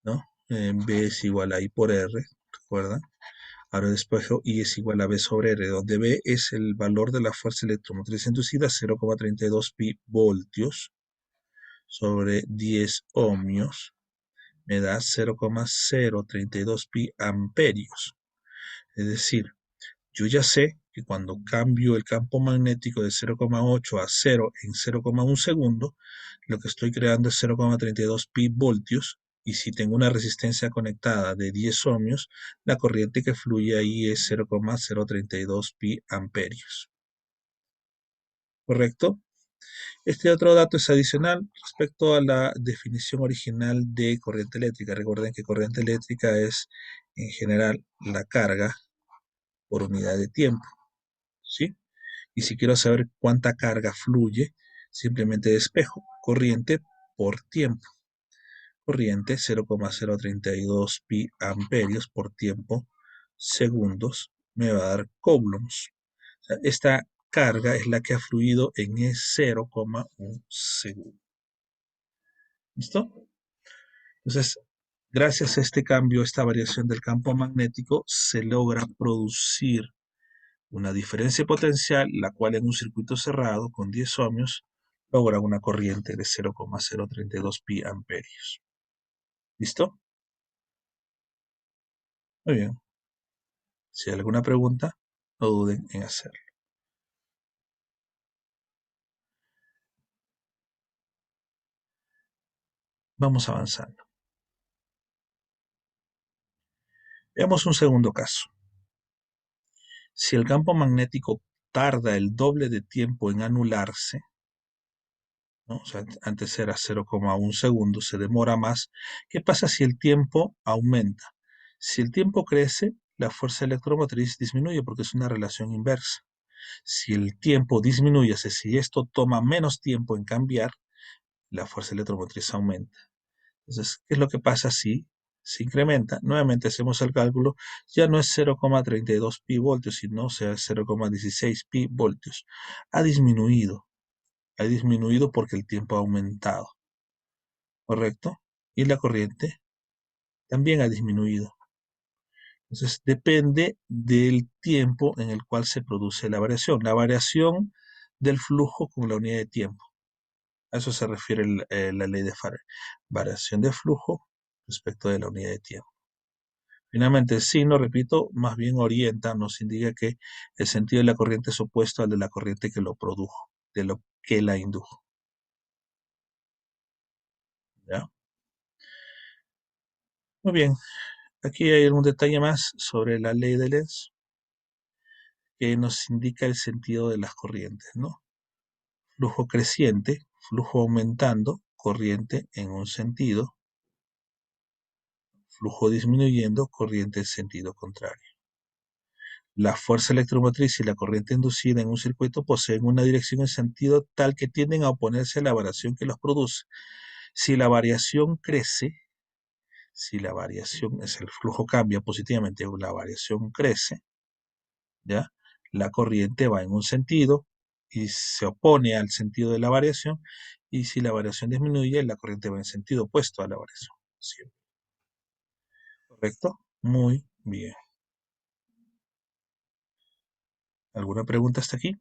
[SPEAKER 1] ¿no? B es igual a I por R, ¿recuerdan? Ahora despejo I es igual a B sobre R, donde B es el valor de la fuerza electromotriz inducida, 0,32 pi voltios sobre 10 ohmios, me da 0,032 pi amperios. Es decir, yo ya sé que cuando cambio el campo magnético de 0,8 a 0 en 0,1 segundo, lo que estoy creando es 0,32 pi voltios, y si tengo una resistencia conectada de 10 ohmios, la corriente que fluye ahí es 0,032 pi amperios. ¿Correcto? Este otro dato es adicional respecto a la definición original de corriente eléctrica. Recuerden que corriente eléctrica es, en general, la carga por unidad de tiempo, ¿sí? Y si quiero saber cuánta carga fluye, simplemente despejo corriente por tiempo. Corriente 0,032 pi amperios por tiempo segundos me va a dar coulombs. O sea, esta carga es la que ha fluido en 0,1 segundo. ¿Listo? Entonces, gracias a este cambio, esta variación del campo magnético, se logra producir una diferencia potencial, la cual en un circuito cerrado con 10 ohmios logra una corriente de 0,032 pi amperios. ¿Listo? Muy bien. Si hay alguna pregunta, no duden en hacerlo. Vamos avanzando. Veamos un segundo caso. Si el campo magnético tarda el doble de tiempo en anularse, ¿no? O sea, antes era 0,1 segundo, se demora más. ¿Qué pasa si el tiempo aumenta? Si el tiempo crece, la fuerza electromotriz disminuye porque es una relación inversa. Si el tiempo disminuye, es decir, si esto toma menos tiempo en cambiar, la fuerza electromotriz aumenta. Entonces, ¿qué es lo que pasa si se incrementa? Nuevamente hacemos el cálculo, ya no es 0,32 pi voltios, sino sea 0,16 pi voltios. Ha disminuido porque el tiempo ha aumentado, ¿correcto? Y la corriente también ha disminuido. Entonces, depende del tiempo en el cual se produce la variación del flujo con la unidad de tiempo. A eso se refiere la ley de Faraday. Variación de flujo respecto de la unidad de tiempo. Finalmente, el signo, repito, más bien orienta, nos indica que el sentido de la corriente es opuesto al de la corriente que lo produjo, de lo que la indujo. ¿Ya? Muy bien, aquí hay un detalle más sobre la ley de Lenz que nos indica el sentido de las corrientes, ¿no? Flujo creciente, flujo aumentando, corriente en un sentido, flujo disminuyendo, corriente en sentido contrario. La fuerza electromotriz y la corriente inducida en un circuito poseen una dirección en sentido tal que tienden a oponerse a la variación que los produce. Si la variación crece, si la variación es el flujo cambia positivamente o la variación crece, ¿ya? La corriente va en un sentido y se opone al sentido de la variación, y si la variación disminuye, la corriente va en sentido opuesto a la variación. ¿Siempre? ¿Correcto? Muy bien. ¿Alguna pregunta hasta aquí?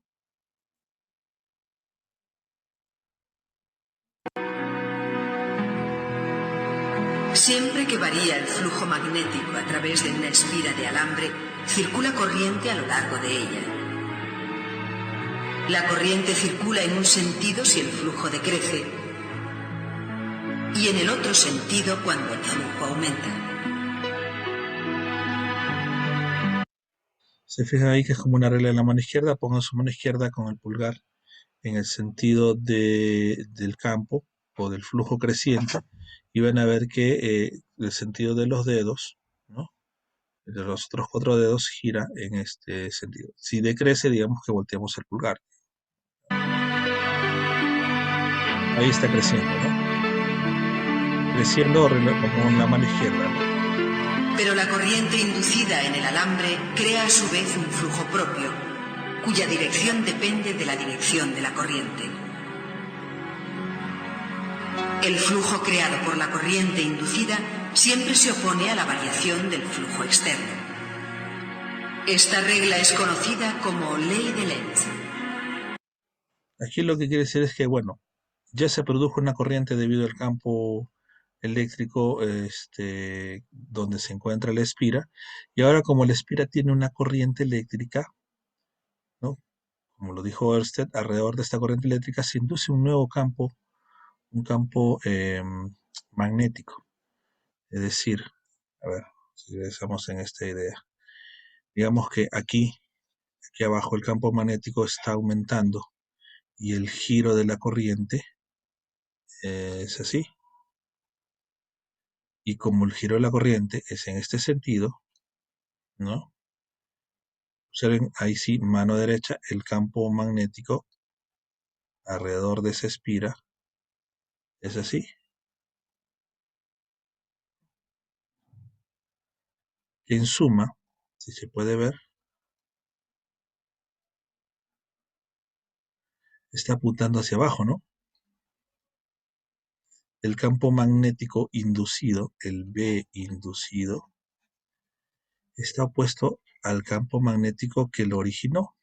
[SPEAKER 3] Siempre que varía el flujo magnético a través de una espira de alambre, circula corriente a lo largo de ella. La corriente circula en un sentido si el flujo decrece y en el otro sentido cuando el flujo aumenta.
[SPEAKER 1] Se fijan ahí que es como una regla en la mano izquierda. Pongan su mano izquierda con el pulgar en el sentido del campo o del flujo creciente y van a ver que el sentido de los dedos, ¿no?, de los otros 4 dedos, gira en este sentido. Si decrece, digamos que volteamos el pulgar. Ahí está creciendo, ¿no? Creciendo con la mano izquierda, ¿no?
[SPEAKER 3] Pero la corriente inducida en el alambre crea a su vez un flujo propio, cuya dirección depende de la dirección de la corriente. El flujo creado por la corriente inducida siempre se opone a la variación del flujo externo. Esta regla es conocida como ley de Lenz.
[SPEAKER 1] Aquí lo que quiere decir es que, bueno, ya se produjo una corriente debido al campo eléctrico donde se encuentra la espira, y ahora como la espira tiene una corriente eléctrica, ¿no?, como lo dijo Ørsted, alrededor de esta corriente eléctrica se induce un nuevo campo, un campo magnético. Es decir, a ver, si regresamos en esta idea, digamos que aquí abajo el campo magnético está aumentando y el giro de la corriente es así. Y como el giro de la corriente es en este sentido, ¿no? Observen, ahí sí, mano derecha, el campo magnético alrededor de esa espira es así. Que en suma, si se puede ver, está apuntando hacia abajo, ¿no? El campo magnético inducido, el B inducido, está opuesto al campo magnético que lo originó,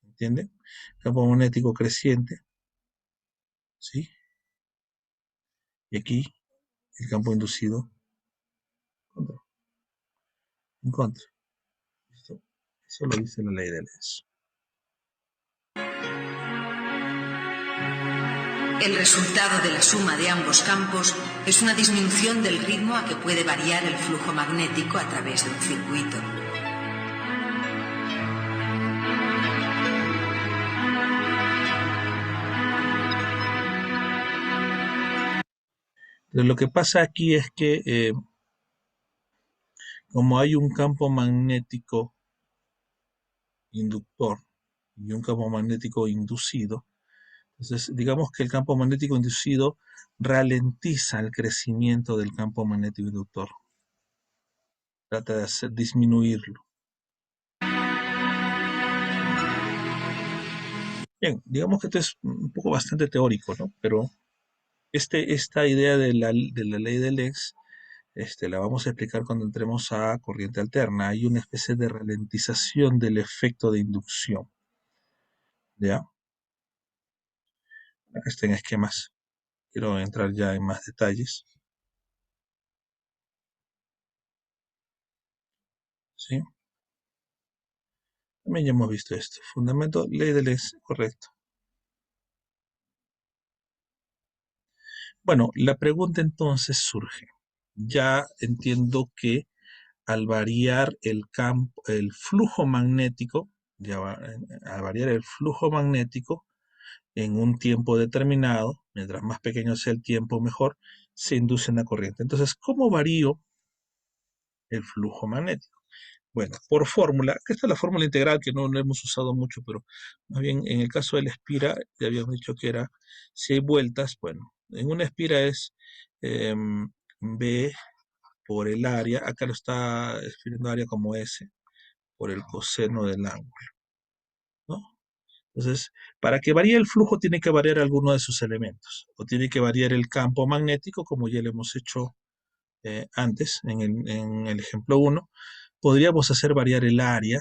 [SPEAKER 1] ¿entienden? Campo magnético creciente, ¿sí? Y aquí el campo inducido en contra. Eso lo dice la ley de Lenz.
[SPEAKER 3] El resultado de la suma de ambos campos es una disminución del ritmo a que puede variar el flujo magnético a través de un circuito.
[SPEAKER 1] Pero lo que pasa aquí es que como hay un campo magnético inductor y un campo magnético inducido, entonces digamos que el campo magnético inducido ralentiza el crecimiento del campo magnético inductor. Trata de disminuirlo. Bien, digamos que esto es un poco bastante teórico, ¿no? Pero esta idea de la ley de Lenz la vamos a explicar cuando entremos a corriente alterna. Hay una especie de ralentización del efecto de inducción. ¿Ya? Acá está en esquemas. Quiero entrar ya en más detalles. ¿Sí? También ya hemos visto esto. Fundamento, ley de Lenz, correcto. Bueno, la pregunta entonces surge. Ya entiendo que al variar el flujo magnético, al variar el flujo magnético en un tiempo determinado, mientras más pequeño sea el tiempo mejor, se induce una corriente. Entonces, ¿cómo varío el flujo magnético? Bueno, por fórmula, que esta es la fórmula integral que no hemos usado mucho, pero más bien en el caso de la espira, ya habíamos dicho que era, si hay vueltas, bueno, en una espira es B por el área, acá lo está escribiendo área como S, por el coseno del ángulo, ¿no? Entonces, para que varíe el flujo tiene que variar alguno de sus elementos, o tiene que variar el campo magnético, como ya lo hemos hecho antes, en el ejemplo 1. Podríamos hacer variar el área,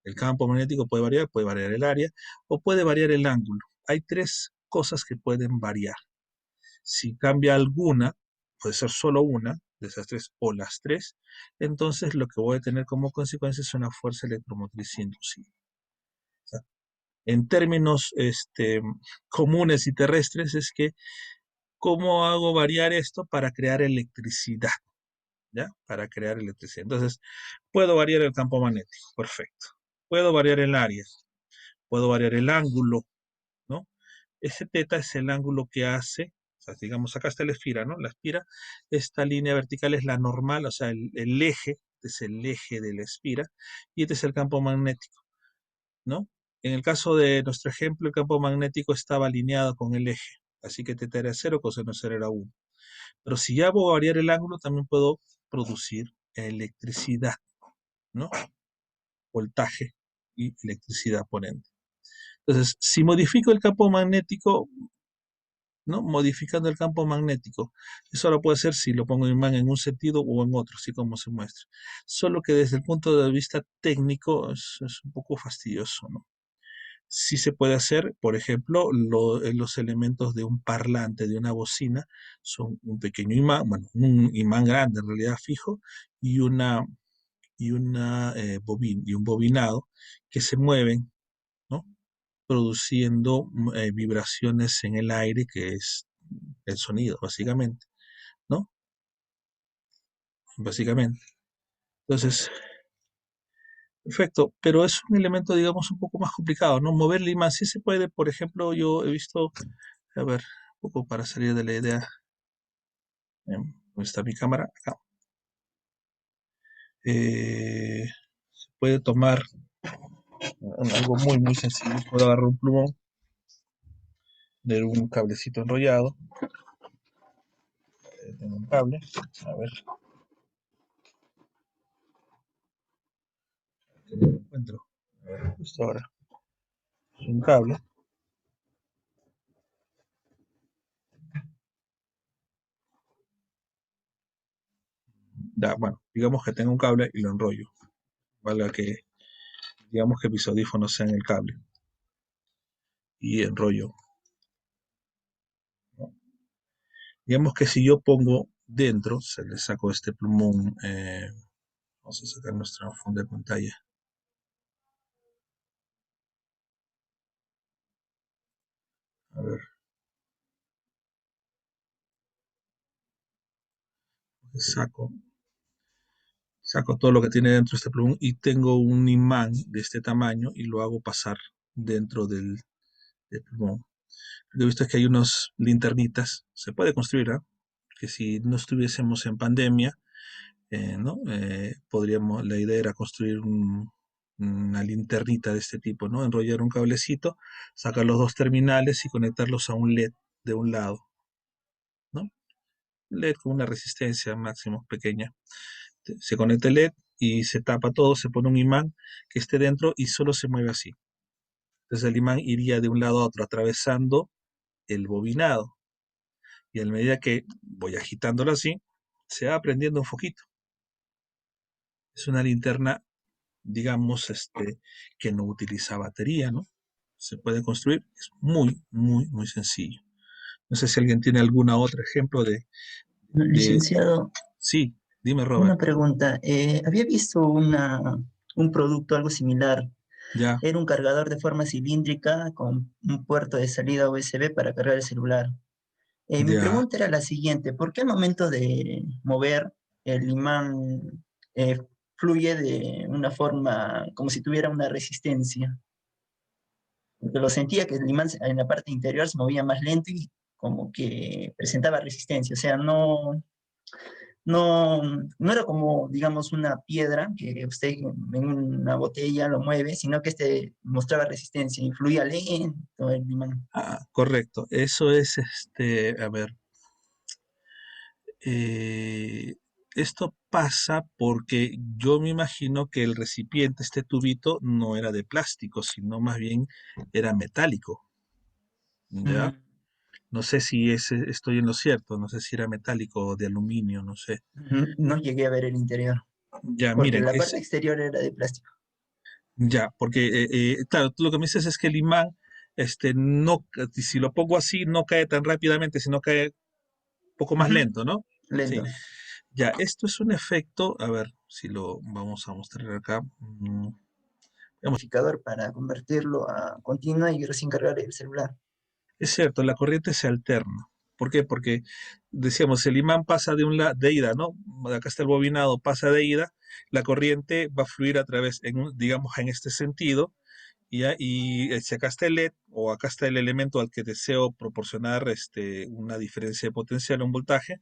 [SPEAKER 1] el campo magnético puede variar el área, o puede variar el ángulo. Hay tres cosas que pueden variar. Si cambia alguna, puede ser solo una, de esas tres o las tres, entonces lo que voy a tener como consecuencia es una fuerza electromotriz inducida. O sea, en términos comunes y terrestres es que, ¿cómo hago variar esto para crear electricidad? ¿Ya? Para crear electricidad. Entonces, puedo variar el campo magnético, perfecto. Puedo variar el área, puedo variar el ángulo, ¿no? Ese teta es el ángulo que hace, o sea, digamos, acá está la esfera, ¿no? La esfera, esta línea vertical es la normal, o sea, el eje, este es el eje de la esfera, y este es el campo magnético, ¿no? En el caso de nuestro ejemplo, el campo magnético estaba alineado con el eje, así que teta era 0, coseno 0 era 1. Pero si ya voy a variar el ángulo, también puedo producir electricidad, ¿no? Voltaje y electricidad por ende. Entonces, si modifico el campo magnético, ¿no? Modificando el campo magnético, eso lo puedo hacer si lo pongo imán en un sentido o en otro, así como se muestra. Solo que desde el punto de vista técnico es un poco fastidioso, ¿no? Sí se puede hacer, por ejemplo, los elementos de un parlante, de una bocina, son un pequeño imán, bueno, un imán grande en realidad fijo, y y un bobinado que se mueven, ¿no? Produciendo vibraciones en el aire, que es el sonido, básicamente, ¿no? Básicamente. Entonces, perfecto, pero es un elemento, digamos, un poco más complicado, ¿no? Mover el imán, sí se puede, por ejemplo, yo he visto, a ver, un poco para salir de la idea, ¿dónde está mi cámara? Acá. Se puede tomar algo muy, muy sencillo, puedo agarrar un plumón de un cablecito enrollado, tengo un cable, a ver, que no lo encuentro, a ver, justo ahora, es un cable, bueno, digamos que tengo un cable y lo enrollo, valga que, digamos que mis audífonos sean el cable, y enrollo, ¿no? Digamos que si yo pongo dentro, se le saco este plumón, vamos a sacar nuestra fondo de pantalla, a ver, saco, saco todo lo que tiene dentro este plumón y tengo un imán de este tamaño y lo hago pasar dentro del plumón. Lo que he visto es que hay unos linternitas, se puede construir, ¿eh? Que si no estuviésemos en pandemia, ¿no? Podríamos, la idea era construir una linternita de este tipo, ¿no? Enrollar un cablecito, sacar los dos terminales y conectarlos a un LED de un lado, ¿no? LED con una resistencia máximo pequeña. Se conecta el LED y se tapa todo, se pone un imán que esté dentro y solo se mueve así. Entonces el imán iría de un lado a otro atravesando el bobinado y a medida que voy agitándolo así, se va prendiendo un foquito. Es una linterna, digamos, que no utiliza batería, ¿no? Se puede construir, es muy, muy, muy sencillo. No sé si alguien tiene algún otro ejemplo de...
[SPEAKER 5] Licenciado,
[SPEAKER 1] Sí, dime, Robert.
[SPEAKER 5] una pregunta. Había visto un producto algo similar.
[SPEAKER 1] Ya,
[SPEAKER 5] Era un cargador de forma cilíndrica con un puerto de salida USB para cargar el celular. Mi
[SPEAKER 1] ya.
[SPEAKER 5] pregunta era la siguiente: ¿por qué al momento de mover el imán eh, fluye de una forma como si tuviera una resistencia? Porque lo sentía que el imán en la parte interior se movía más lento y como que presentaba resistencia. O sea, no era como, digamos, una piedra que usted en una botella lo mueve, sino que este mostraba resistencia, influía lento el imán.
[SPEAKER 1] Correcto. Eso es, a ver, eh, esto pasa porque yo me imagino que el recipiente, este tubito, no era de plástico, sino más bien era metálico, ¿ya?
[SPEAKER 5] Mm,
[SPEAKER 1] No sé si estoy en lo cierto, no sé si era metálico o de aluminio, no sé.
[SPEAKER 5] no llegué a ver el interior,
[SPEAKER 1] Ya,
[SPEAKER 5] porque
[SPEAKER 1] miren,
[SPEAKER 5] la parte exterior era de plástico.
[SPEAKER 1] ya, porque, claro, tú lo que me dices es que el imán, no, si lo pongo así, no cae tan rápidamente, sino cae un poco más
[SPEAKER 5] Ujú,
[SPEAKER 1] lento, ¿no? Sí.
[SPEAKER 5] lento.
[SPEAKER 1] Ya, esto es un efecto, a ver si lo vamos a mostrar acá. Veamos.
[SPEAKER 5] Amplificador para convertirlo a continua y recién cargar el celular.
[SPEAKER 1] Es cierto, la corriente se alterna. ¿Por qué? Porque decíamos, el imán pasa de un lado, de ida, ¿no? Acá está el bobinado, pasa de ida, la corriente va a fluir a través, digamos, en este sentido, y si acá está el LED o acá está el elemento al que deseo proporcionar una diferencia de potencial, un voltaje,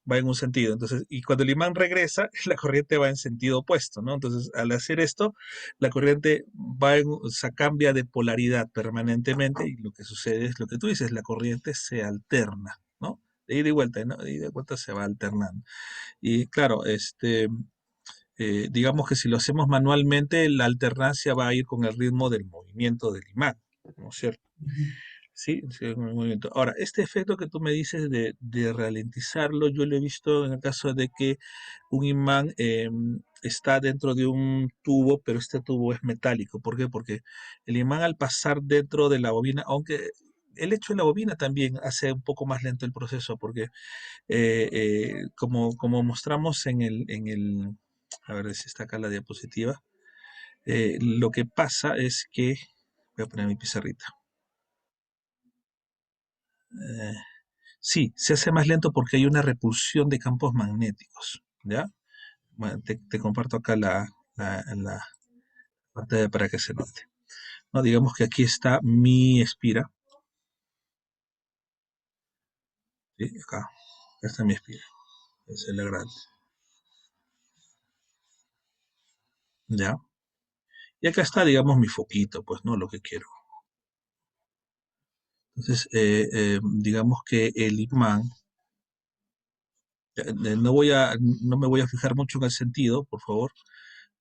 [SPEAKER 1] va en un sentido. Entonces, y cuando el imán regresa, la corriente va en sentido opuesto, ¿no? Entonces, al hacer esto, la corriente o sea, cambia de polaridad permanentemente y lo que sucede es lo que tú dices, la corriente se alterna, ¿no? De ida y vuelta, ¿no? De ida y vuelta se va alternando. Y claro, digamos que si lo hacemos manualmente, la alternancia va a ir con el ritmo del movimiento del imán, ¿no es cierto?
[SPEAKER 5] Ujú.
[SPEAKER 1] Sí, sí, con el movimiento. Ahora, este efecto que tú me dices de ralentizarlo, yo lo he visto en el caso de que un imán está dentro de un tubo, pero este tubo es metálico. ¿Por qué? Porque el imán al pasar dentro de la bobina, aunque el hecho de la bobina también hace un poco más lento el proceso, porque como mostramos a ver si está acá la diapositiva, lo que pasa es que, voy a poner mi pizarrita. Eh, sí, se hace más lento porque hay una repulsión de campos magnéticos, ¿ya? Bueno, te comparto acá la pantalla para que se note. ¿No? Digamos que aquí está mi espira, ¿sí? Acá está mi espira, esa es la grande, ¿ya? Y acá está, digamos, mi foquito, pues, ¿no? Lo que quiero. Entonces, digamos que el imán, no me voy a fijar mucho en el sentido, por favor,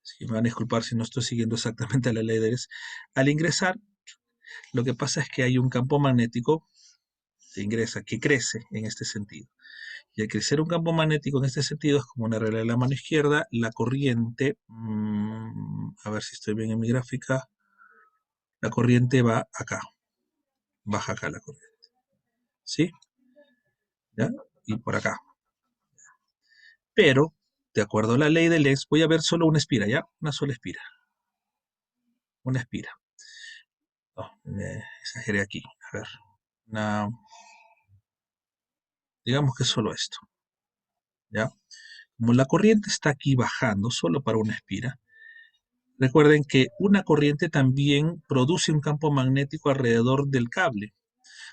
[SPEAKER 1] si me van a disculpar si no estoy siguiendo exactamente la ley de Eres. Al ingresar, lo que pasa es que hay un campo magnético que ingresa, que crece en este sentido. Y al crecer un campo magnético en este sentido, es como una regla de la mano izquierda, la corriente, a ver si estoy bien en mi gráfica, la corriente va acá, baja acá la corriente, ¿sí? ¿Ya? Y por acá. Pero, de acuerdo a la ley de Lenz, voy a ver solo una espira, ¿ya? Una sola espira, una espira. No, me exageré aquí. A ver, una, digamos que solo esto, ¿ya? Como la corriente está aquí bajando solo para una espira, recuerden que una corriente también produce un campo magnético alrededor del cable.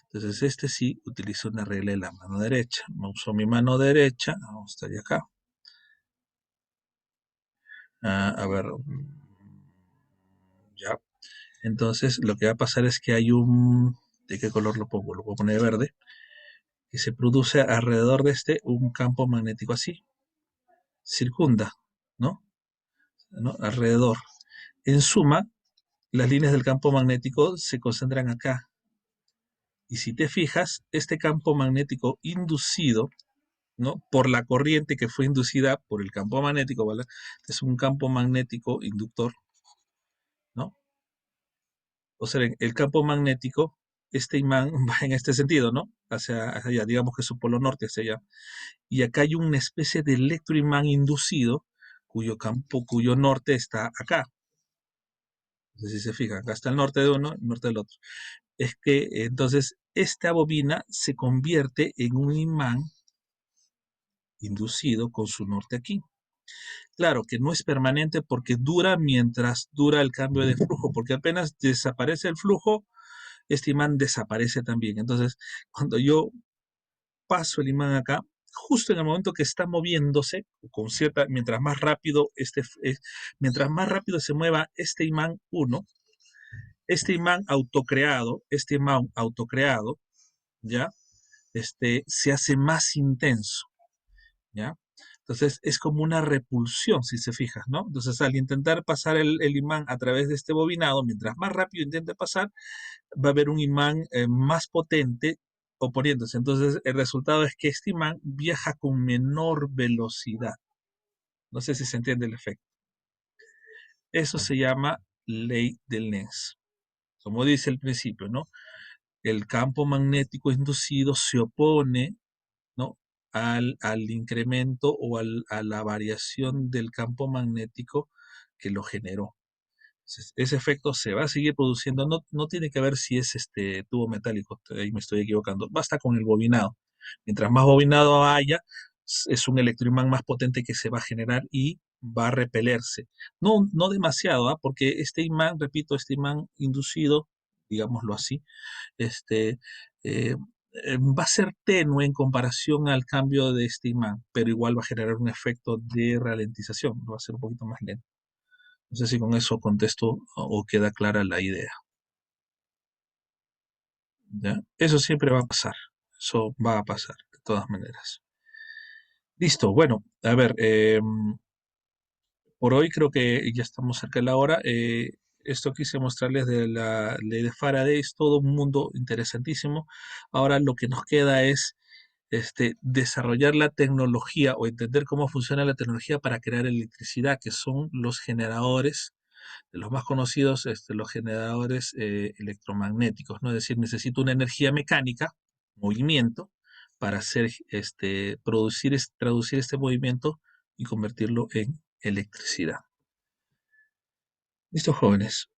[SPEAKER 1] Entonces, este sí utiliza una regla de la mano derecha. Me uso mi mano derecha, vamos a estar acá. A ver, ya. Entonces, lo que va a pasar es que hay ¿de qué color lo pongo? Lo voy a poner verde. Que se produce alrededor de un campo magnético así. Circunda, ¿no? ¿No? Alrededor. En suma, las líneas del campo magnético se concentran acá. Y si te fijas, este campo magnético inducido, ¿no? Por la corriente que fue inducida por el campo magnético, ¿vale? Es un campo magnético inductor, ¿no? O sea, el campo magnético, este imán va en este sentido, ¿no? Hacia allá, digamos que su polo norte hacia allá. Y acá hay una especie de electroimán inducido cuyo norte está acá. No sé si se fijan, acá está el norte de uno, el norte del otro. Es que entonces esta bobina se convierte en un imán inducido con su norte aquí. Claro que no es permanente porque dura mientras dura el cambio de flujo, porque apenas desaparece el flujo, este imán desaparece también. Entonces, cuando yo paso el imán acá, justo en el momento que está moviéndose, con mientras más rápido se mueva este imán 1, este imán autocreado, ¿ya? Se hace más intenso, ¿ya? Entonces es como una repulsión, si se fijas, ¿no? Entonces al intentar pasar el imán a través de este bobinado, mientras más rápido intente pasar, va a haber un imán más potente oponiéndose. Entonces el resultado es que este imán viaja con menor velocidad. No sé si se entiende el efecto. Eso se llama ley de Lenz. Como dice el principio, ¿no? El campo magnético inducido se opone, ¿no? al incremento o a la variación del campo magnético que lo generó. Entonces, ese efecto se va a seguir produciendo, no tiene que ver si es este tubo metálico, ahí me estoy equivocando, basta con el bobinado. Mientras más bobinado haya, es un electroimán más potente que se va a generar y va a repelerse. No demasiado, porque este imán, repito, este imán inducido, digámoslo así, este, eh, va a ser tenue en comparación al cambio de este imán, pero igual va a generar un efecto de ralentización, va a ser un poquito más lento. No sé si con eso contesto o queda clara la idea. ¿Ya? Eso siempre va a pasar. Eso va a pasar, de todas maneras. Listo, bueno, a ver, por hoy creo que ya estamos cerca de la hora. Esto quise mostrarles de la ley de Faraday, es todo un mundo interesantísimo. Ahora lo que nos queda es desarrollar la tecnología o entender cómo funciona la tecnología para crear electricidad, que son los generadores de los más conocidos, los generadores electromagnéticos, ¿no? Es decir, necesito una energía mecánica, movimiento, para hacer, traducir este movimiento y convertirlo en electricidad. Listo, jóvenes.